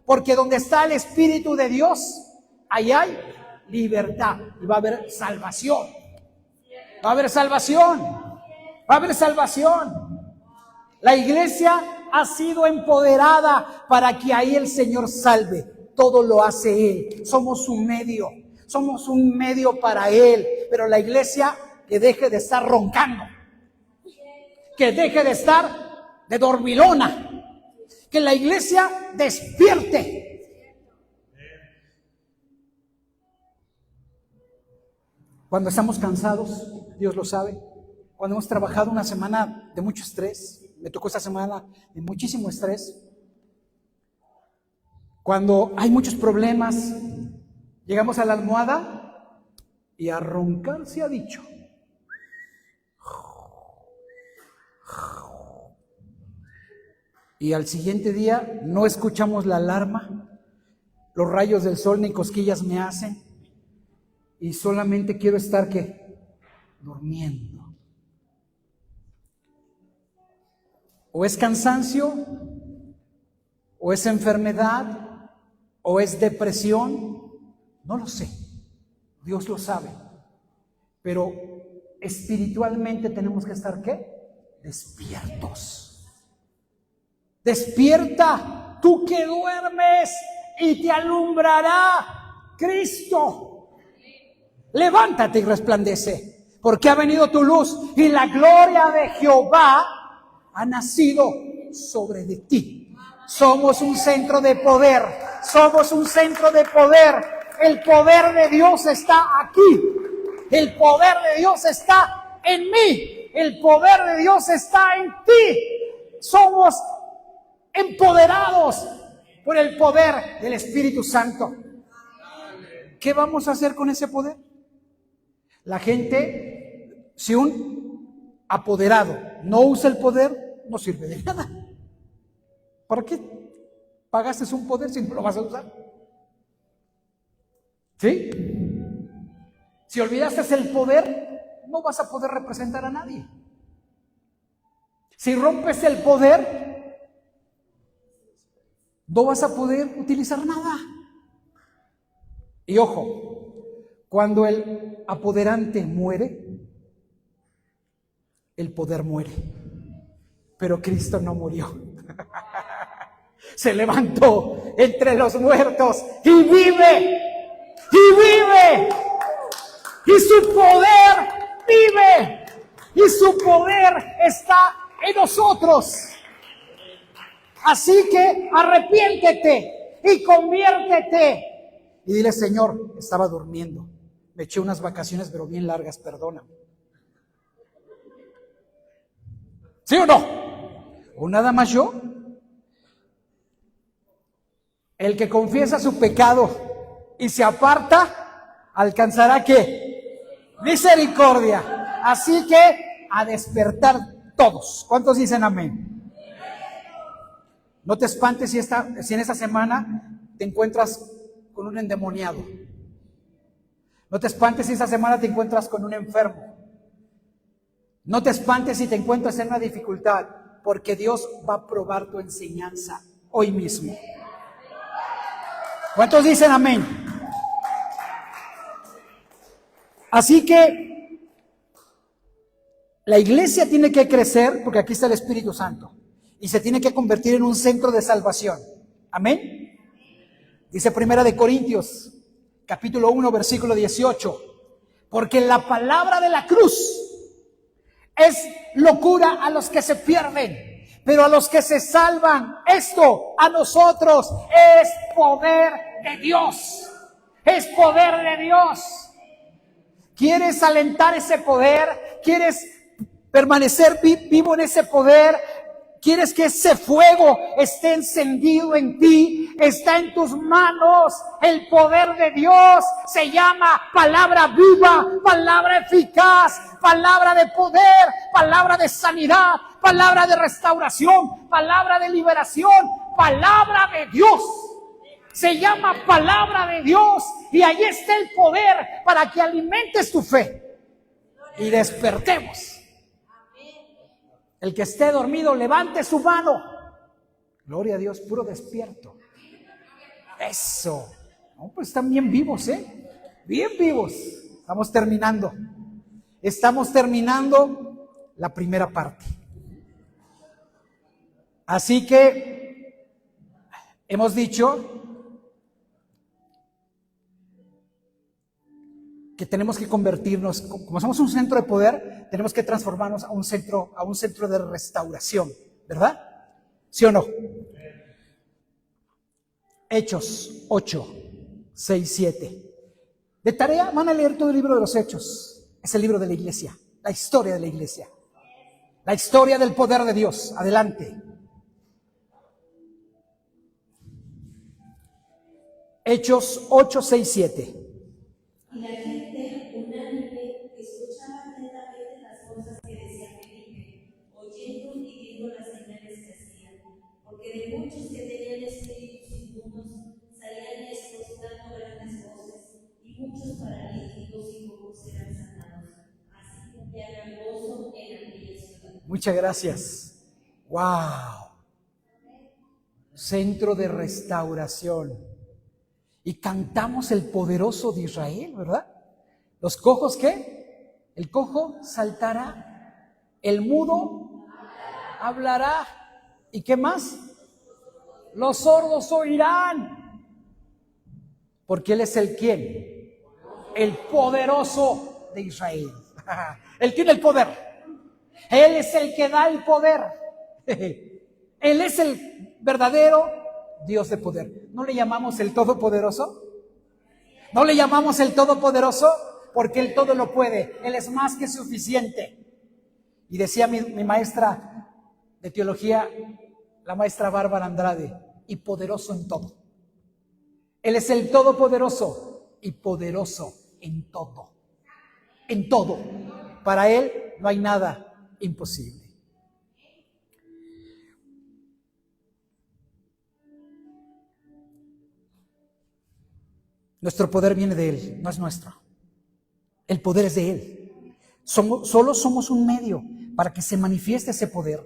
[SPEAKER 2] porque donde está el Espíritu de Dios, ahí hay libertad, y va a haber salvación. Va a haber salvación. Va a haber salvación. La iglesia ha sido empoderada para que ahí el Señor salve. Todo lo hace Él. Somos un medio para Él. Pero la iglesia que deje de estar roncando, que deje de estar de dormilona, que la iglesia despierte. Cuando estamos cansados, Dios lo sabe. Cuando hemos trabajado una semana de mucho estrés, me tocó esta semana de muchísimo estrés. Cuando hay muchos problemas, llegamos a la almohada y a roncar se ha dicho. Y al siguiente día no escuchamos la alarma, los rayos del sol ni cosquillas me hacen, y solamente quiero estar ¿qué? Durmiendo. O es cansancio, o es enfermedad, o es depresión, no lo sé, Dios lo sabe, pero espiritualmente tenemos que estar ¿qué? Despiertos. Despierta, tú que duermes, y te alumbrará Cristo. Levántate y resplandece, porque ha venido tu luz, y la gloria de Jehová ha nacido sobre de ti. Somos un centro de poder. Somos un centro de poder. El poder de Dios está aquí. El poder de Dios está en mí. El poder de Dios está en ti. Somos empoderados por el poder del Espíritu Santo. ¿Qué vamos a hacer con ese poder? La gente, si un apoderado no usa el poder, no sirve de nada. ¿Para qué pagaste un poder si no lo vas a usar? ¿Sí? Si olvidaste el poder, no vas a poder representar a nadie. Si rompes el poder, no vas a poder utilizar nada. Y ojo, cuando el apoderante muere, el poder muere. Pero Cristo no murió. Se levantó entre los muertos y vive. Y vive. Y su poder vive. Y su poder está en nosotros. Así que arrepiéntete y conviértete. Y dile: Señor, estaba durmiendo. Me eché unas vacaciones, pero bien largas, perdóname. ¿Sí o no? ¿O nada más yo? El que confiesa su pecado y se aparta, alcanzará ¿qué? Misericordia. Así que a despertar todos. ¿Cuántos dicen amén? No te espantes si en esta semana te encuentras con un endemoniado. No te espantes si esta semana te encuentras con un enfermo. No te espantes si te encuentras en una dificultad, porque Dios va a probar tu enseñanza hoy mismo. ¿Cuántos dicen amén? Así que la iglesia tiene que crecer, porque aquí está el Espíritu Santo, y se tiene que convertir en un centro de salvación. Amén. Dice 1 Corintios, capítulo 1, versículo 18. Porque la palabra de la cruz es locura a los que se pierden, pero a los que se salvan, esto a nosotros es poder de Dios. Es poder de Dios. ¿Quieres alentar ese poder? ¿Quieres permanecer vivo en ese poder? ¿Quieres que ese fuego esté encendido en ti? Está en tus manos. El poder de Dios se llama palabra viva, palabra eficaz, palabra de poder, palabra de sanidad, palabra de restauración, palabra de liberación, palabra de Dios. Se llama palabra de Dios y ahí está el poder para que alimentes tu fe y despertemos. El que esté dormido, levante su mano. Gloria a Dios, puro despierto. Eso. No, pues están bien vivos, ¿eh? Bien vivos. Estamos terminando la primera parte. Así que hemos dicho que tenemos que convertirnos, como somos un centro de poder, tenemos que transformarnos a un centro de restauración, ¿verdad? ¿Sí o no? Hechos 8, 6, 7. De tarea van a leer todo el libro de los Hechos. Es el libro de la iglesia, la historia de la iglesia, la historia del poder de Dios. Adelante. Hechos 8, 6, 7.
[SPEAKER 5] Y la gente unánime escuchaba atentamente las cosas que decía Felipe, oyendo y viendo las señales que hacían, porque de muchos que tenían espíritus inmundos salían estos dando grandes voces, y muchos paralíticos y cojos eran sanados. Así que hagan gozo en aquella ciudad.
[SPEAKER 2] Muchas gracias. ¡Wow! Centro de restauración. Y cantamos el poderoso de Israel, ¿verdad? Los cojos, ¿qué? El cojo saltará, el mudo hablará. ¿Y qué más? Los sordos oirán. Porque Él es el ¿quién? El poderoso de Israel. Él tiene el poder. Él es el que da el poder. Él es el verdadero Dios de poder. ¿No le llamamos el Todopoderoso? ¿No le llamamos el Todopoderoso? Porque Él todo lo puede. Él es más que suficiente. Y decía mi maestra de teología, la maestra Bárbara Andrade, y poderoso en todo. Él es el Todopoderoso y poderoso en todo. En todo. Para Él no hay nada imposible. Nuestro poder viene de Él, no es nuestro. El poder es de Él. Solo somos un medio para que se manifieste ese poder.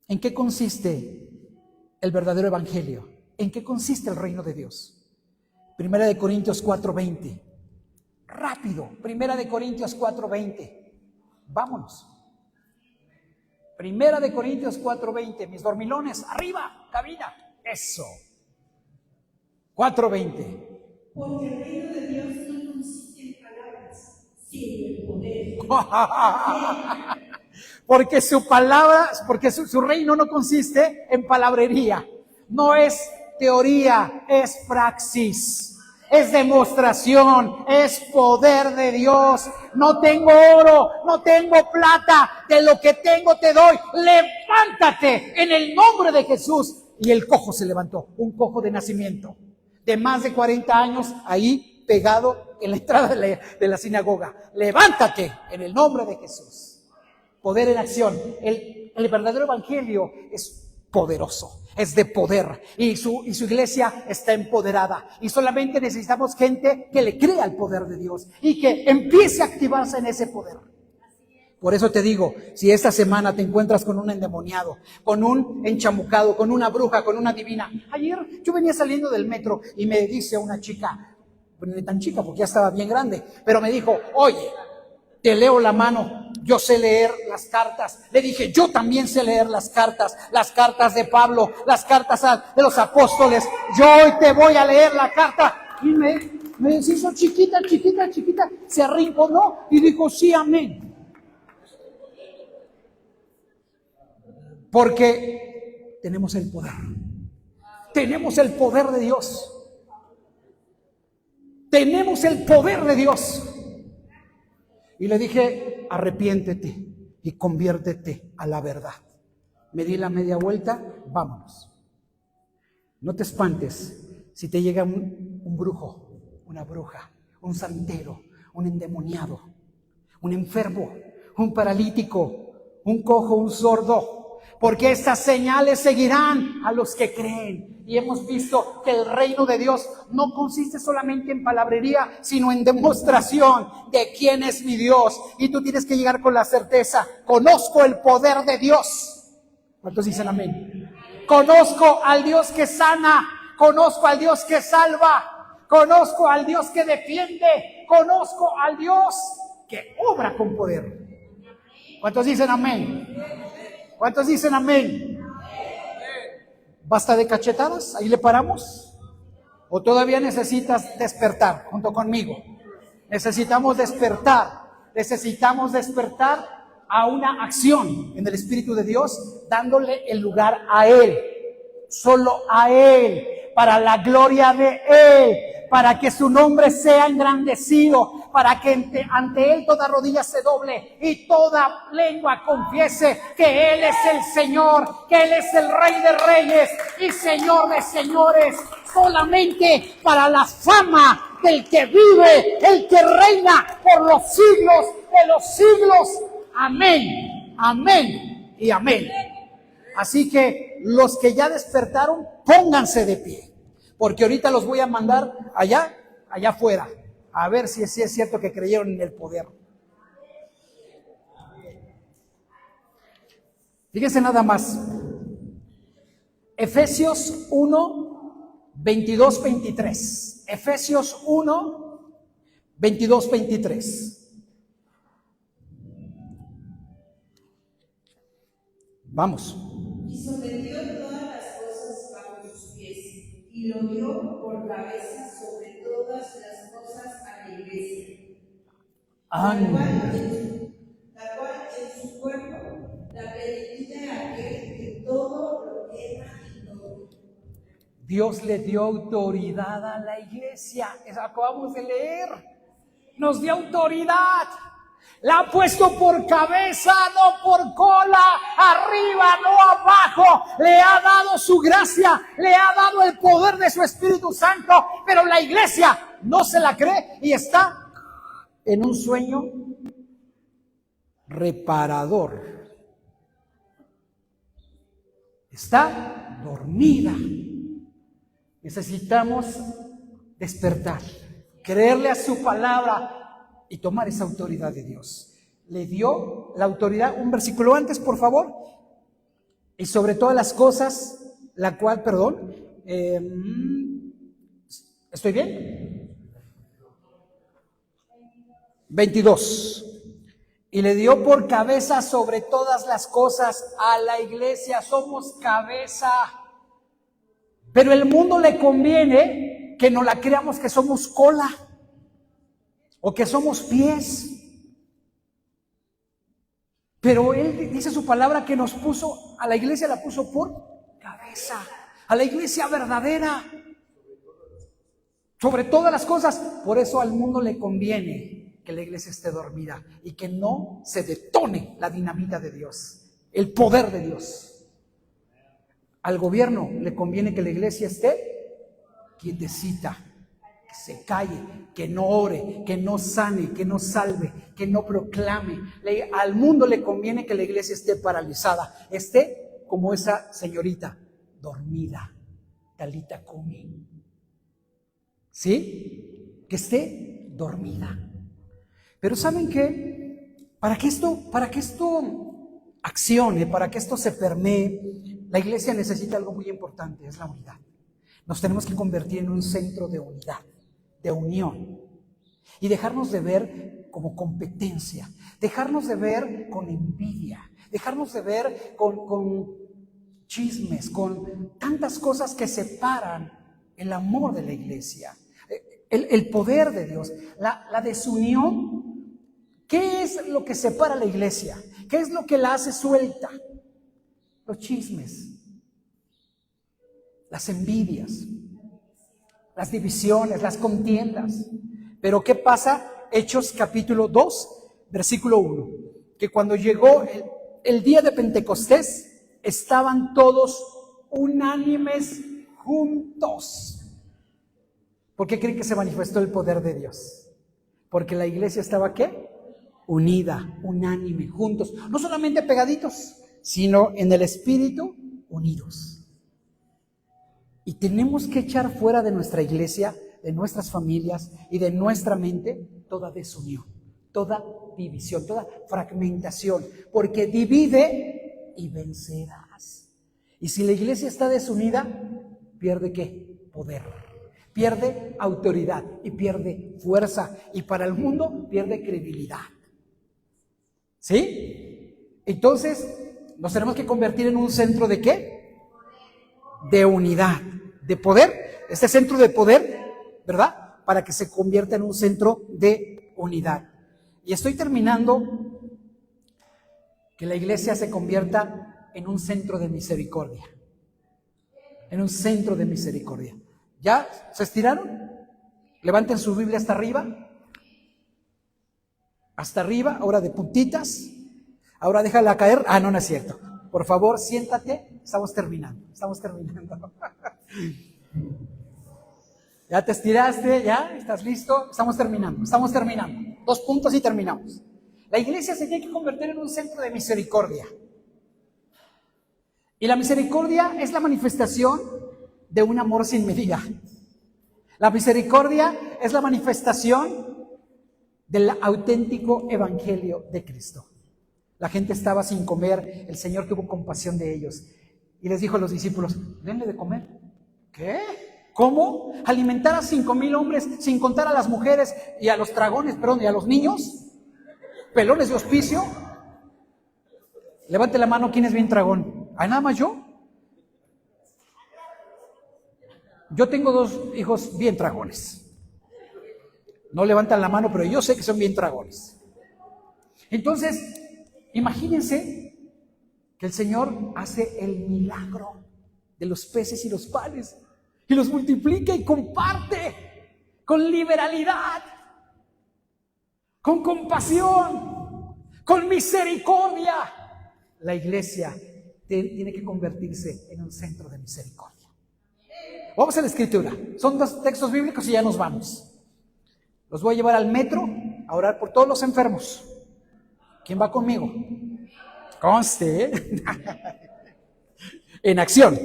[SPEAKER 2] ¿En qué consiste el verdadero evangelio? ¿En qué consiste el reino de Dios? 1 Corintios 4:20. Rápido, 1 Corintios 4:20. Vámonos. 1 Corintios 4:20. Mis dormilones, arriba, cabina. Eso. 4:20.
[SPEAKER 5] Porque el reino de Dios no consiste en palabras, sino en poder.
[SPEAKER 2] Porque su palabra, porque su reino no consiste en palabrería. No es teoría, es praxis. Es demostración, es poder de Dios. No tengo oro, no tengo plata, de lo que tengo te doy. Levántate en el nombre de Jesús y el cojo se levantó, un cojo de nacimiento, de más de 40 años, ahí pegado en la entrada de la sinagoga. Levántate en el nombre de Jesús. Poder en acción. El verdadero evangelio es poderoso, es de poder, y su iglesia está empoderada, y solamente necesitamos gente que le crea al poder de Dios y que empiece a activarse en ese poder. Por eso te digo, si esta semana te encuentras con un endemoniado, con un enchamucado, con una bruja, con una divina. Ayer yo venía saliendo del metro y me dice una chica, bueno, no tan chica porque ya estaba bien grande, pero me dijo, oye, te leo la mano, yo sé leer las cartas. Le dije, yo también sé leer las cartas de Pablo, las cartas de los apóstoles. Yo hoy te voy a leer la carta. Y me hizo chiquita, se arrinconó y dijo, sí, amén. Porque tenemos el poder. Tenemos el poder de Dios. Tenemos el poder de Dios. Y le dije, arrepiéntete y conviértete a la verdad. Me di la media vuelta, vámonos. No te espantes si te llega un brujo, una bruja, un santero, un endemoniado, un enfermo, un paralítico, un cojo, un sordo. Porque estas señales seguirán a los que creen. Y hemos visto que el reino de Dios no consiste solamente en palabrería, sino en demostración de quién es mi Dios. Y tú tienes que llegar con la certeza, conozco el poder de Dios. ¿Cuántos dicen amén? Conozco al Dios que sana, conozco al Dios que salva, conozco al Dios que defiende, conozco al Dios que obra con poder. ¿Cuántos dicen amén? ¿Cuántos dicen amén? ¿Basta de cachetadas? ¿Ahí le paramos? ¿O todavía necesitas despertar junto conmigo? Necesitamos despertar a una acción en el Espíritu de Dios, dándole el lugar a Él, solo a Él, para la gloria de Él, para que su nombre sea engrandecido, para que ante Él toda rodilla se doble y toda lengua confiese que Él es el Señor, que Él es el Rey de Reyes y Señor de Señores, solamente para la fama del que vive, el que reina por los siglos de los siglos. Amén, amén y amén. Así que los que ya despertaron, pónganse de pie, porque ahorita los voy a mandar allá afuera, a ver si es cierto que creyeron en el poder. Fíjense nada más. Efesios 1, 22, 23. Efesios 1, 22, 23. Vamos.
[SPEAKER 3] Y sometió todas las cosas bajo sus pies, y lo dio por cabeza sobre todas las cosas a la iglesia, la cual en su cuerpo la plenitude aquel que todo lo llena en todo.
[SPEAKER 2] Dios le dio autoridad a la iglesia. Eso acabamos de leer. Nos dio autoridad. La ha puesto por cabeza, no por cola, arriba, no abajo. Le ha dado su gracia, le ha dado el poder de su Espíritu Santo, pero la iglesia no se la cree y está en un sueño reparador. Está dormida. Necesitamos despertar, creerle a su palabra y tomar esa autoridad de Dios. Le dio la autoridad, un versículo antes, por favor. Y sobre todas las cosas, la cual, ¿estoy bien? 22. Y le dio por cabeza sobre todas las cosas a la iglesia. Somos cabeza. Pero el mundo le conviene que no la creamos que somos cola o que somos pies. Pero Él dice su palabra que nos puso, a la iglesia la puso por cabeza, a la iglesia verdadera, sobre todas las cosas. Por eso al mundo le conviene que la iglesia esté dormida y que no se detone la dinamita de Dios, el poder de Dios. Al gobierno le conviene que la iglesia esté quietecita, que se calle, que no ore, que no sane, que no salve, que no proclame. Al mundo le conviene que la iglesia esté paralizada, esté como esa señorita, dormida, talita cumi. ¿Sí? Que esté dormida. Pero ¿saben qué? Para que esto accione, para que esto se permee, la iglesia necesita algo muy importante, es la unidad. Nos tenemos que convertir en un centro de unidad, de unión, y dejarnos de ver como competencia, dejarnos de ver con envidia, dejarnos de ver con chismes, con tantas cosas que separan el amor de la iglesia, el poder de Dios, la desunión. ¿Qué es lo que separa a la iglesia? ¿Qué es lo que la hace suelta? Los chismes, las envidias, las divisiones, las contiendas. Pero ¿qué pasa? Hechos capítulo 2, versículo 1. Que cuando llegó el día de Pentecostés, estaban todos unánimes juntos. ¿Por qué creen que se manifestó el poder de Dios? Porque la iglesia estaba ¿qué? Unida, unánime, juntos. No solamente pegaditos, sino en el espíritu unidos. Y tenemos que echar fuera de nuestra iglesia, de nuestras familias y de nuestra mente toda desunión, toda división, toda fragmentación, porque divide y vencerás. Y si la iglesia está desunida, pierde ¿qué? Poder, pierde autoridad y pierde fuerza, y para el mundo pierde credibilidad. ¿Sí? Entonces nos tenemos que convertir en un centro de ¿qué? De unidad, de poder. Este centro de poder, ¿verdad? Para que se convierta en un centro de unidad. Y estoy terminando, que la iglesia se convierta en un centro de misericordia. En un centro de misericordia. ¿Ya se estiraron? Levanten su Biblia hasta arriba. Hasta arriba, ahora de puntitas. Ahora déjala caer. No es cierto. Por favor, siéntate. Estamos terminando. ¿Ya te estiraste? ¿Ya? ¿Estás listo? Estamos terminando. 2 puntos y terminamos. La iglesia se tiene que convertir en un centro de misericordia. Y la misericordia es la manifestación de un amor sin medida. La misericordia es la manifestación del auténtico evangelio de Cristo. La gente estaba sin comer, el Señor tuvo compasión de ellos y les dijo a los discípulos: denle de comer. ¿Qué? ¿Cómo? ¿Alimentar a 5,000 hombres sin contar a las mujeres y a los dragones, y a los niños? ¿Pelones de hospicio? Levante la mano, ¿quién es bien dragón? ¿Nada más yo? Yo tengo 2 hijos bien dragones. No levantan la mano, pero yo sé que son bien dragones. Entonces, imagínense que el Señor hace el milagro de los peces y los panes y los multiplica y comparte con liberalidad, con compasión, con misericordia. La iglesia tiene que convertirse en un centro de misericordia. Vamos a la escritura. Son 2 textos bíblicos y ya nos vamos. Los voy a llevar al metro a orar por todos los enfermos. ¿Quién va conmigo? Conste, ¿eh? En acción.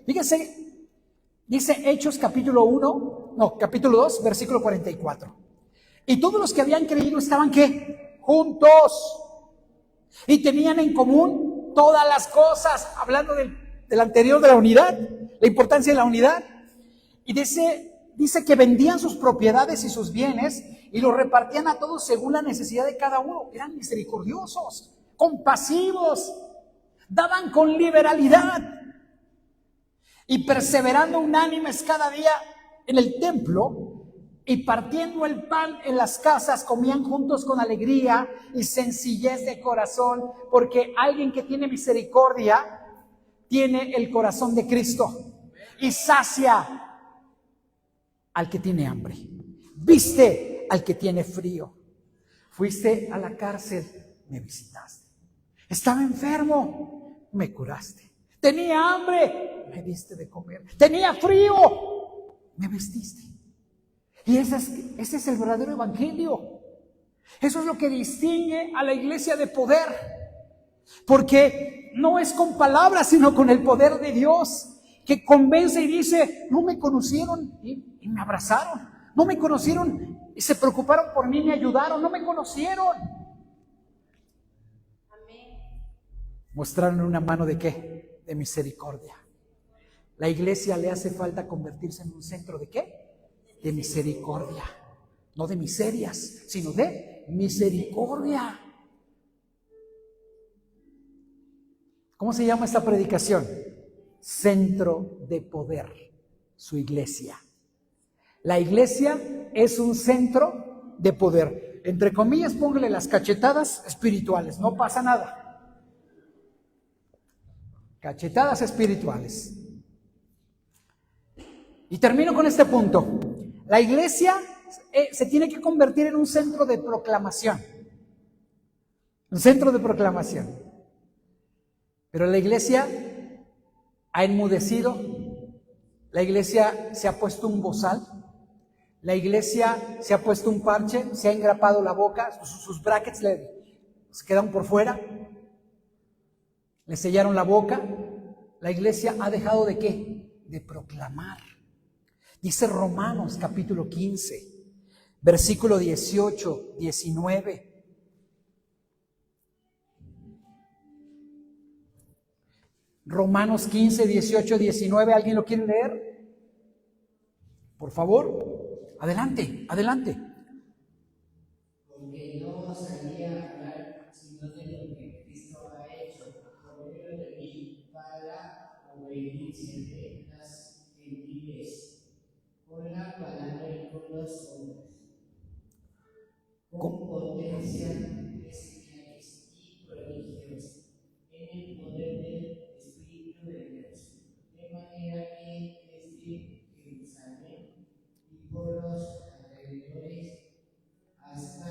[SPEAKER 2] Fíjense, dice Hechos capítulo 2, versículo 44. Y todos los que habían creído estaban ¿qué? Juntos. Y tenían en común todas las cosas. Hablando del anterior, de la unidad, la importancia de la unidad. Y dice que vendían sus propiedades y sus bienes y los repartían a todos según la necesidad de cada uno. Eran misericordiosos, compasivos, daban con liberalidad y perseverando unánimes cada día en el templo y partiendo el pan en las casas, comían juntos con alegría y sencillez de corazón, porque alguien que tiene misericordia tiene el corazón de Cristo y sacia al que tiene hambre, viste al que tiene frío, fuiste a la cárcel, me visitaste, estaba enfermo, me curaste, Tenía hambre, me diste de comer. Tenía frío, me vestiste. Y ese es el verdadero evangelio. Eso es lo que distingue a la iglesia de poder. Porque no es con palabras, sino con el poder de Dios, que convence y dice: no me conocieron y me abrazaron. No me conocieron y se preocuparon por mí, me ayudaron. No me conocieron. Mostraron una mano de ¿qué? De misericordia. La iglesia le hace falta convertirse en un centro de ¿qué? De misericordia. No de miserias, sino de misericordia. ¿Cómo se llama esta predicación? Centro de poder, su iglesia. La iglesia es un centro de poder. Entre comillas, póngale las cachetadas espirituales, no pasa nada. Cachetadas espirituales. Y termino con este punto. La iglesia se tiene que convertir en un centro de proclamación. Un centro de proclamación. Pero la iglesia ha enmudecido. La iglesia se ha puesto un bozal. La iglesia se ha puesto un parche, se ha engrapado la boca, sus brackets se quedan por fuera. Le sellaron la boca. La iglesia ha dejado ¿de qué? De proclamar. Dice Romanos capítulo 15, versículo 18, 19. Romanos 15, 18, 19. ¿Alguien lo quiere leer? Por favor, adelante, adelante.
[SPEAKER 6] Porque no os salía a hablar sino de lo que Cristo ha hecho por medio de mí para obediencia de las gentiles, con la palabra y con los hombres, con potencia de señales y prodigios, en el poder del Espíritu de Dios, de manera que desde Jerusalén y por los alrededores hasta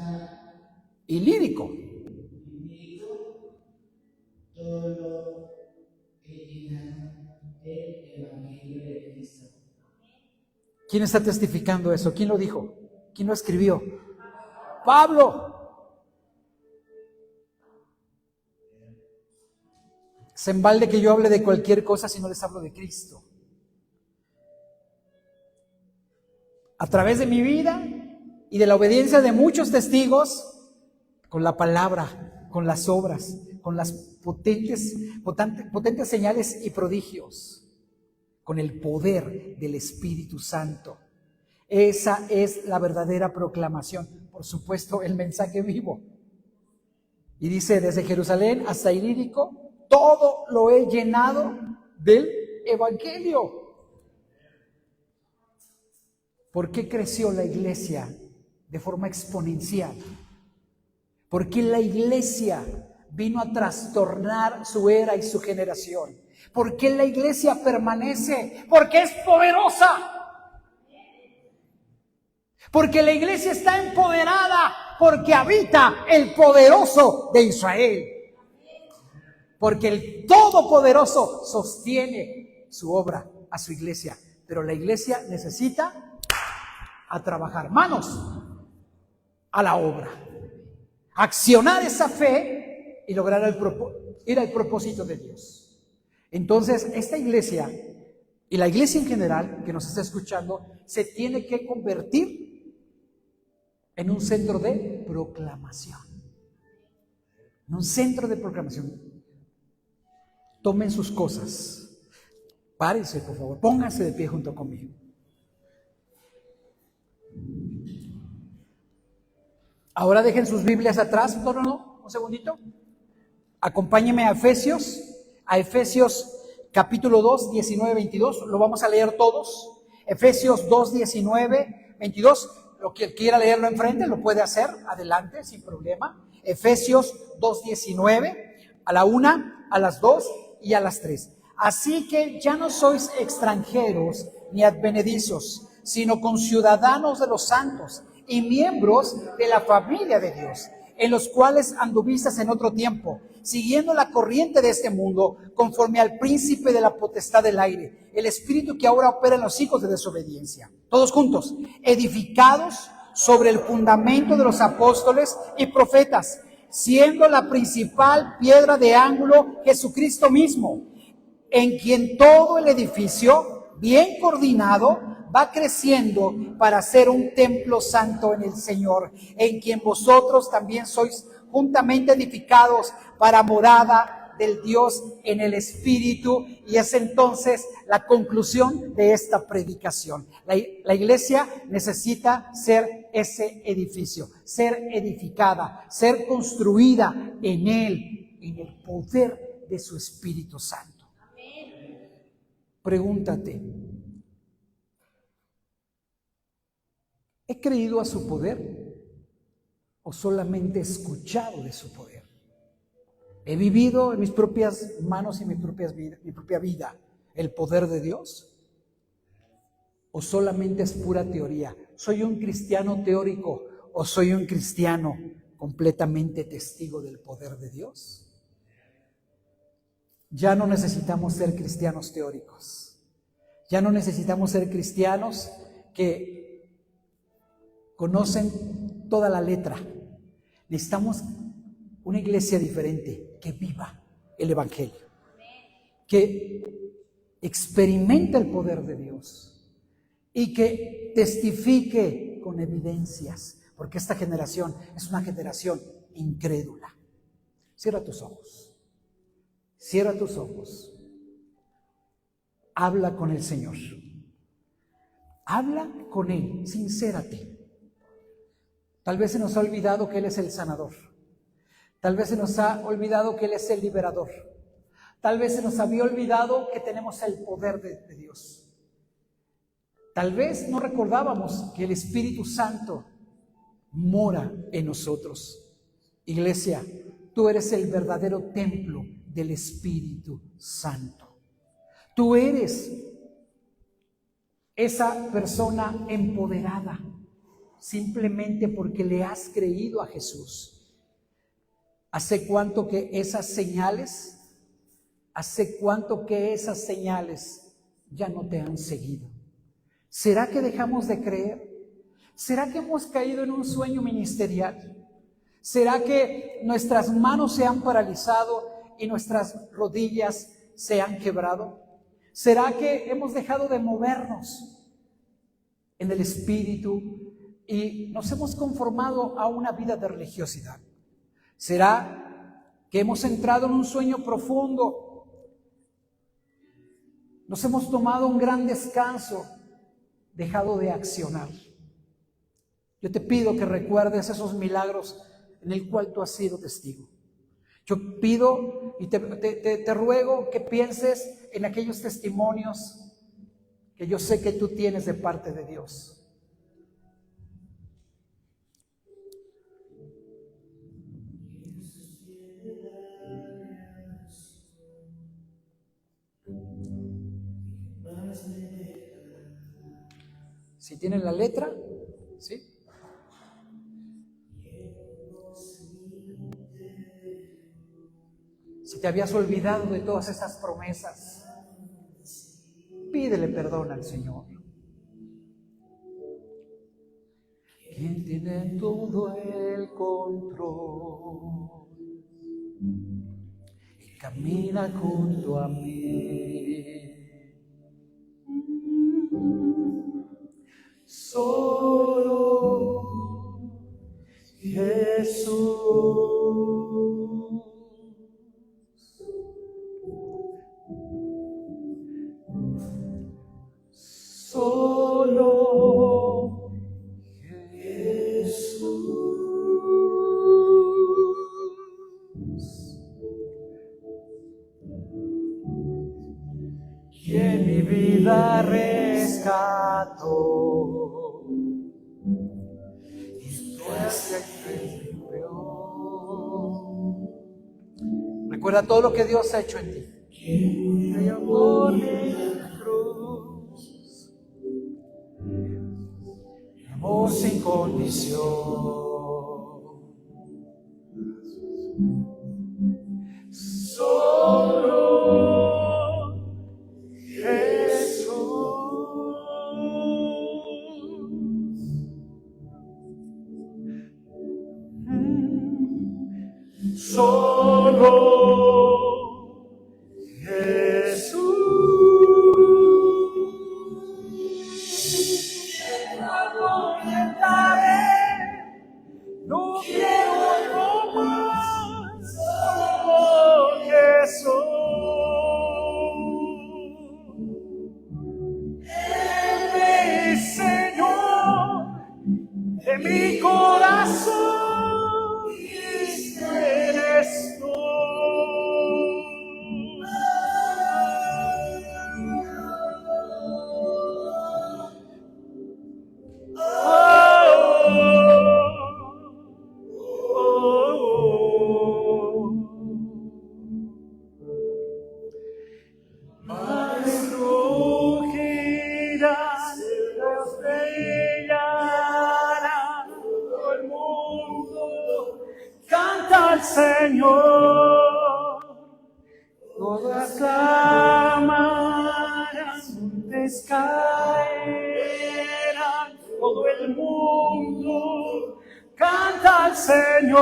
[SPEAKER 2] Ilírico.
[SPEAKER 6] todo lo he llenado del Evangelio de Cristo.
[SPEAKER 2] ¿Quién está testificando eso? ¿Quién lo dijo? ¿Quién lo escribió? Pablo. Se embalde que yo hable de cualquier cosa si no les hablo de Cristo. A través de mi vida y de la obediencia de muchos testigos, con la palabra, con las obras, con las potentes señales y prodigios, con el poder del Espíritu Santo. Esa es la verdadera proclamación. Por supuesto, el mensaje vivo. Y dice, desde Jerusalén hasta Ilírico, todo lo he llenado del Evangelio. ¿Por qué creció la iglesia de forma exponencial? Porque la iglesia vino a trastornar su era y su generación. ¿Por qué la iglesia permanece? Porque es poderosa. Porque la iglesia está empoderada, porque habita el poderoso de Israel. Porque el Todopoderoso sostiene su obra a su iglesia. Pero la iglesia necesita a trabajar, manos a la obra, accionar esa fe y lograr ir al propósito de Dios. Entonces, esta iglesia y la iglesia en general que nos está escuchando se tiene que convertir en un centro de proclamación. En un centro de proclamación. Tomen sus cosas. Párense, por favor. Pónganse de pie junto conmigo. Ahora dejen sus Biblias atrás. No, un segundito. Acompáñenme a Efesios capítulo 2, 19, 22. Lo vamos a leer todos. Efesios 2, 19, 22. Lo que quiera leerlo enfrente lo puede hacer. Adelante, sin problema. Efesios 2, 19. A la 1, a las 2 y a las 3. Así que ya no sois extranjeros ni advenedizos, sino conciudadanos de los santos y miembros de la familia de Dios, en los cuales anduvisteis en otro tiempo, siguiendo la corriente de este mundo, conforme al príncipe de la potestad del aire, el espíritu que ahora opera en los hijos de desobediencia. Todos juntos, edificados sobre el fundamento de los apóstoles y profetas, siendo la principal piedra de ángulo Jesucristo mismo, en quien todo el edificio, bien coordinado, va creciendo para ser un templo santo en el Señor, en quien vosotros también sois juntamente edificados para morada del Dios en el Espíritu. Y es entonces la conclusión de esta predicación. La iglesia necesita ser ese edificio, ser edificada, ser construida en Él, en el poder de su Espíritu Santo. Pregúntate, ¿he creído a su poder o solamente he escuchado de su poder? ¿He vivido en mis propias manos y mi propia vida el poder de Dios? ¿O solamente es pura teoría? ¿Soy un cristiano teórico o soy un cristiano completamente testigo del poder de Dios? Ya no necesitamos ser cristianos teóricos. Ya no necesitamos ser cristianos que conocen toda la letra. Necesitamos una iglesia diferente, que viva el Evangelio, que experimente el poder de Dios y que testifique con evidencias, porque esta generación es una generación incrédula. Cierra tus ojos. Cierra tus ojos. Habla con el Señor. Habla con Él, sincérate. Tal vez se nos ha olvidado que Él es el sanador. Tal vez se nos ha olvidado que Él es el liberador. Tal vez se nos había olvidado que tenemos el poder de Dios. Tal vez no recordábamos que el Espíritu Santo mora en nosotros. Iglesia, tú eres el verdadero templo del Espíritu Santo. Tú eres esa persona empoderada simplemente porque le has creído a Jesús. ¿Hace cuánto que esas señales ya no te han seguido? ¿Será que dejamos de creer? ¿Será que hemos caído en un sueño ministerial? ¿Será que nuestras manos se han paralizado y nuestras rodillas se han quebrado? ¿Será que hemos dejado de movernos en el Espíritu y nos hemos conformado a una vida de religiosidad? ¿Será que hemos entrado en un sueño profundo? Nos hemos tomado un gran descanso, dejado de accionar. Yo te pido que recuerdes esos milagros en el cual tú has sido testigo. Yo pido y te ruego que pienses en aquellos testimonios que yo sé que tú tienes de parte de Dios. Si tienen la letra, ¿sí? Si te habías olvidado de todas esas promesas, pídele perdón al Señor. Quien tiene todo el control y camina junto a mí. Solo Jesús. Solo Jesús. Quien mi vida rescató. Recuerda todo lo que Dios ha hecho en ti. De amor en la cruz, amor sin condición.
[SPEAKER 1] solo Jesús. No quiero algo más, solo Jesús. Él es Señor de mi corazón, y eres tú. Señor, todas clamarán, descaerán, todo el mundo canta al Señor.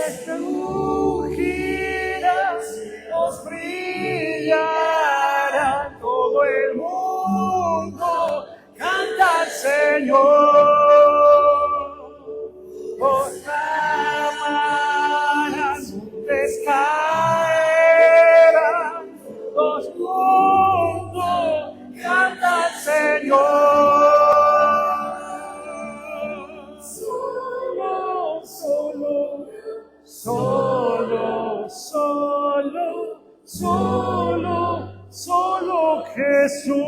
[SPEAKER 1] Este ungirás, nos brillará, todo el mundo canta al Señor. Descaerán, los mundos canta al Señor. Solo Jesús.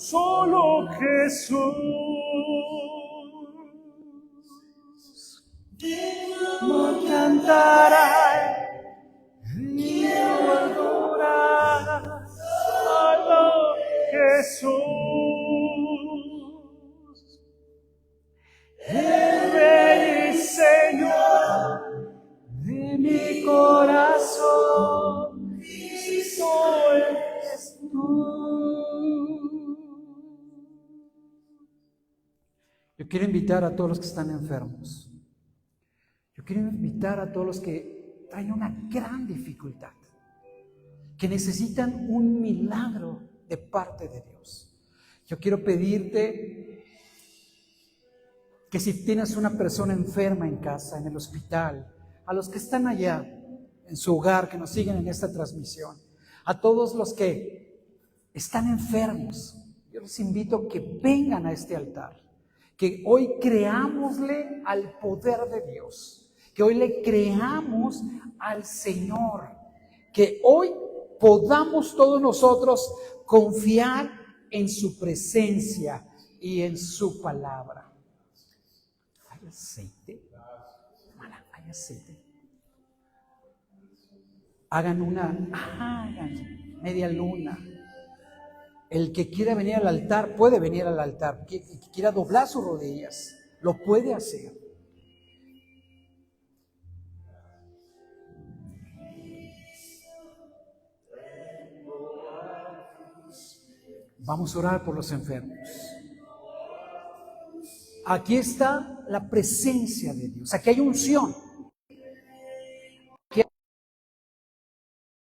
[SPEAKER 1] Solo Jesús. No cantará, quiero adorar, solo Jesús. El Rey y Señor de mi corazón, Cristo eres tú.
[SPEAKER 2] Yo quiero invitar a todos los que están enfermos. Yo quiero invitar a todos los que traen una gran dificultad, que necesitan un milagro de parte de Dios. Yo quiero pedirte que si tienes una persona enferma en casa, en el hospital, a los que están allá en su hogar, que nos siguen en esta transmisión, a todos los que están enfermos, yo les invito a que vengan a este altar, que hoy creámosle al poder de Dios, que hoy le creamos al Señor, que hoy podamos todos nosotros confiar en su presencia y en su palabra. ¿Hay aceite? Hermana, ¿hay aceite? Hagan media luna. El que quiera venir al altar puede venir al altar. El que quiera doblar sus rodillas lo puede hacer. Vamos a orar por los enfermos. Aquí está la presencia de Dios. Aquí hay unción.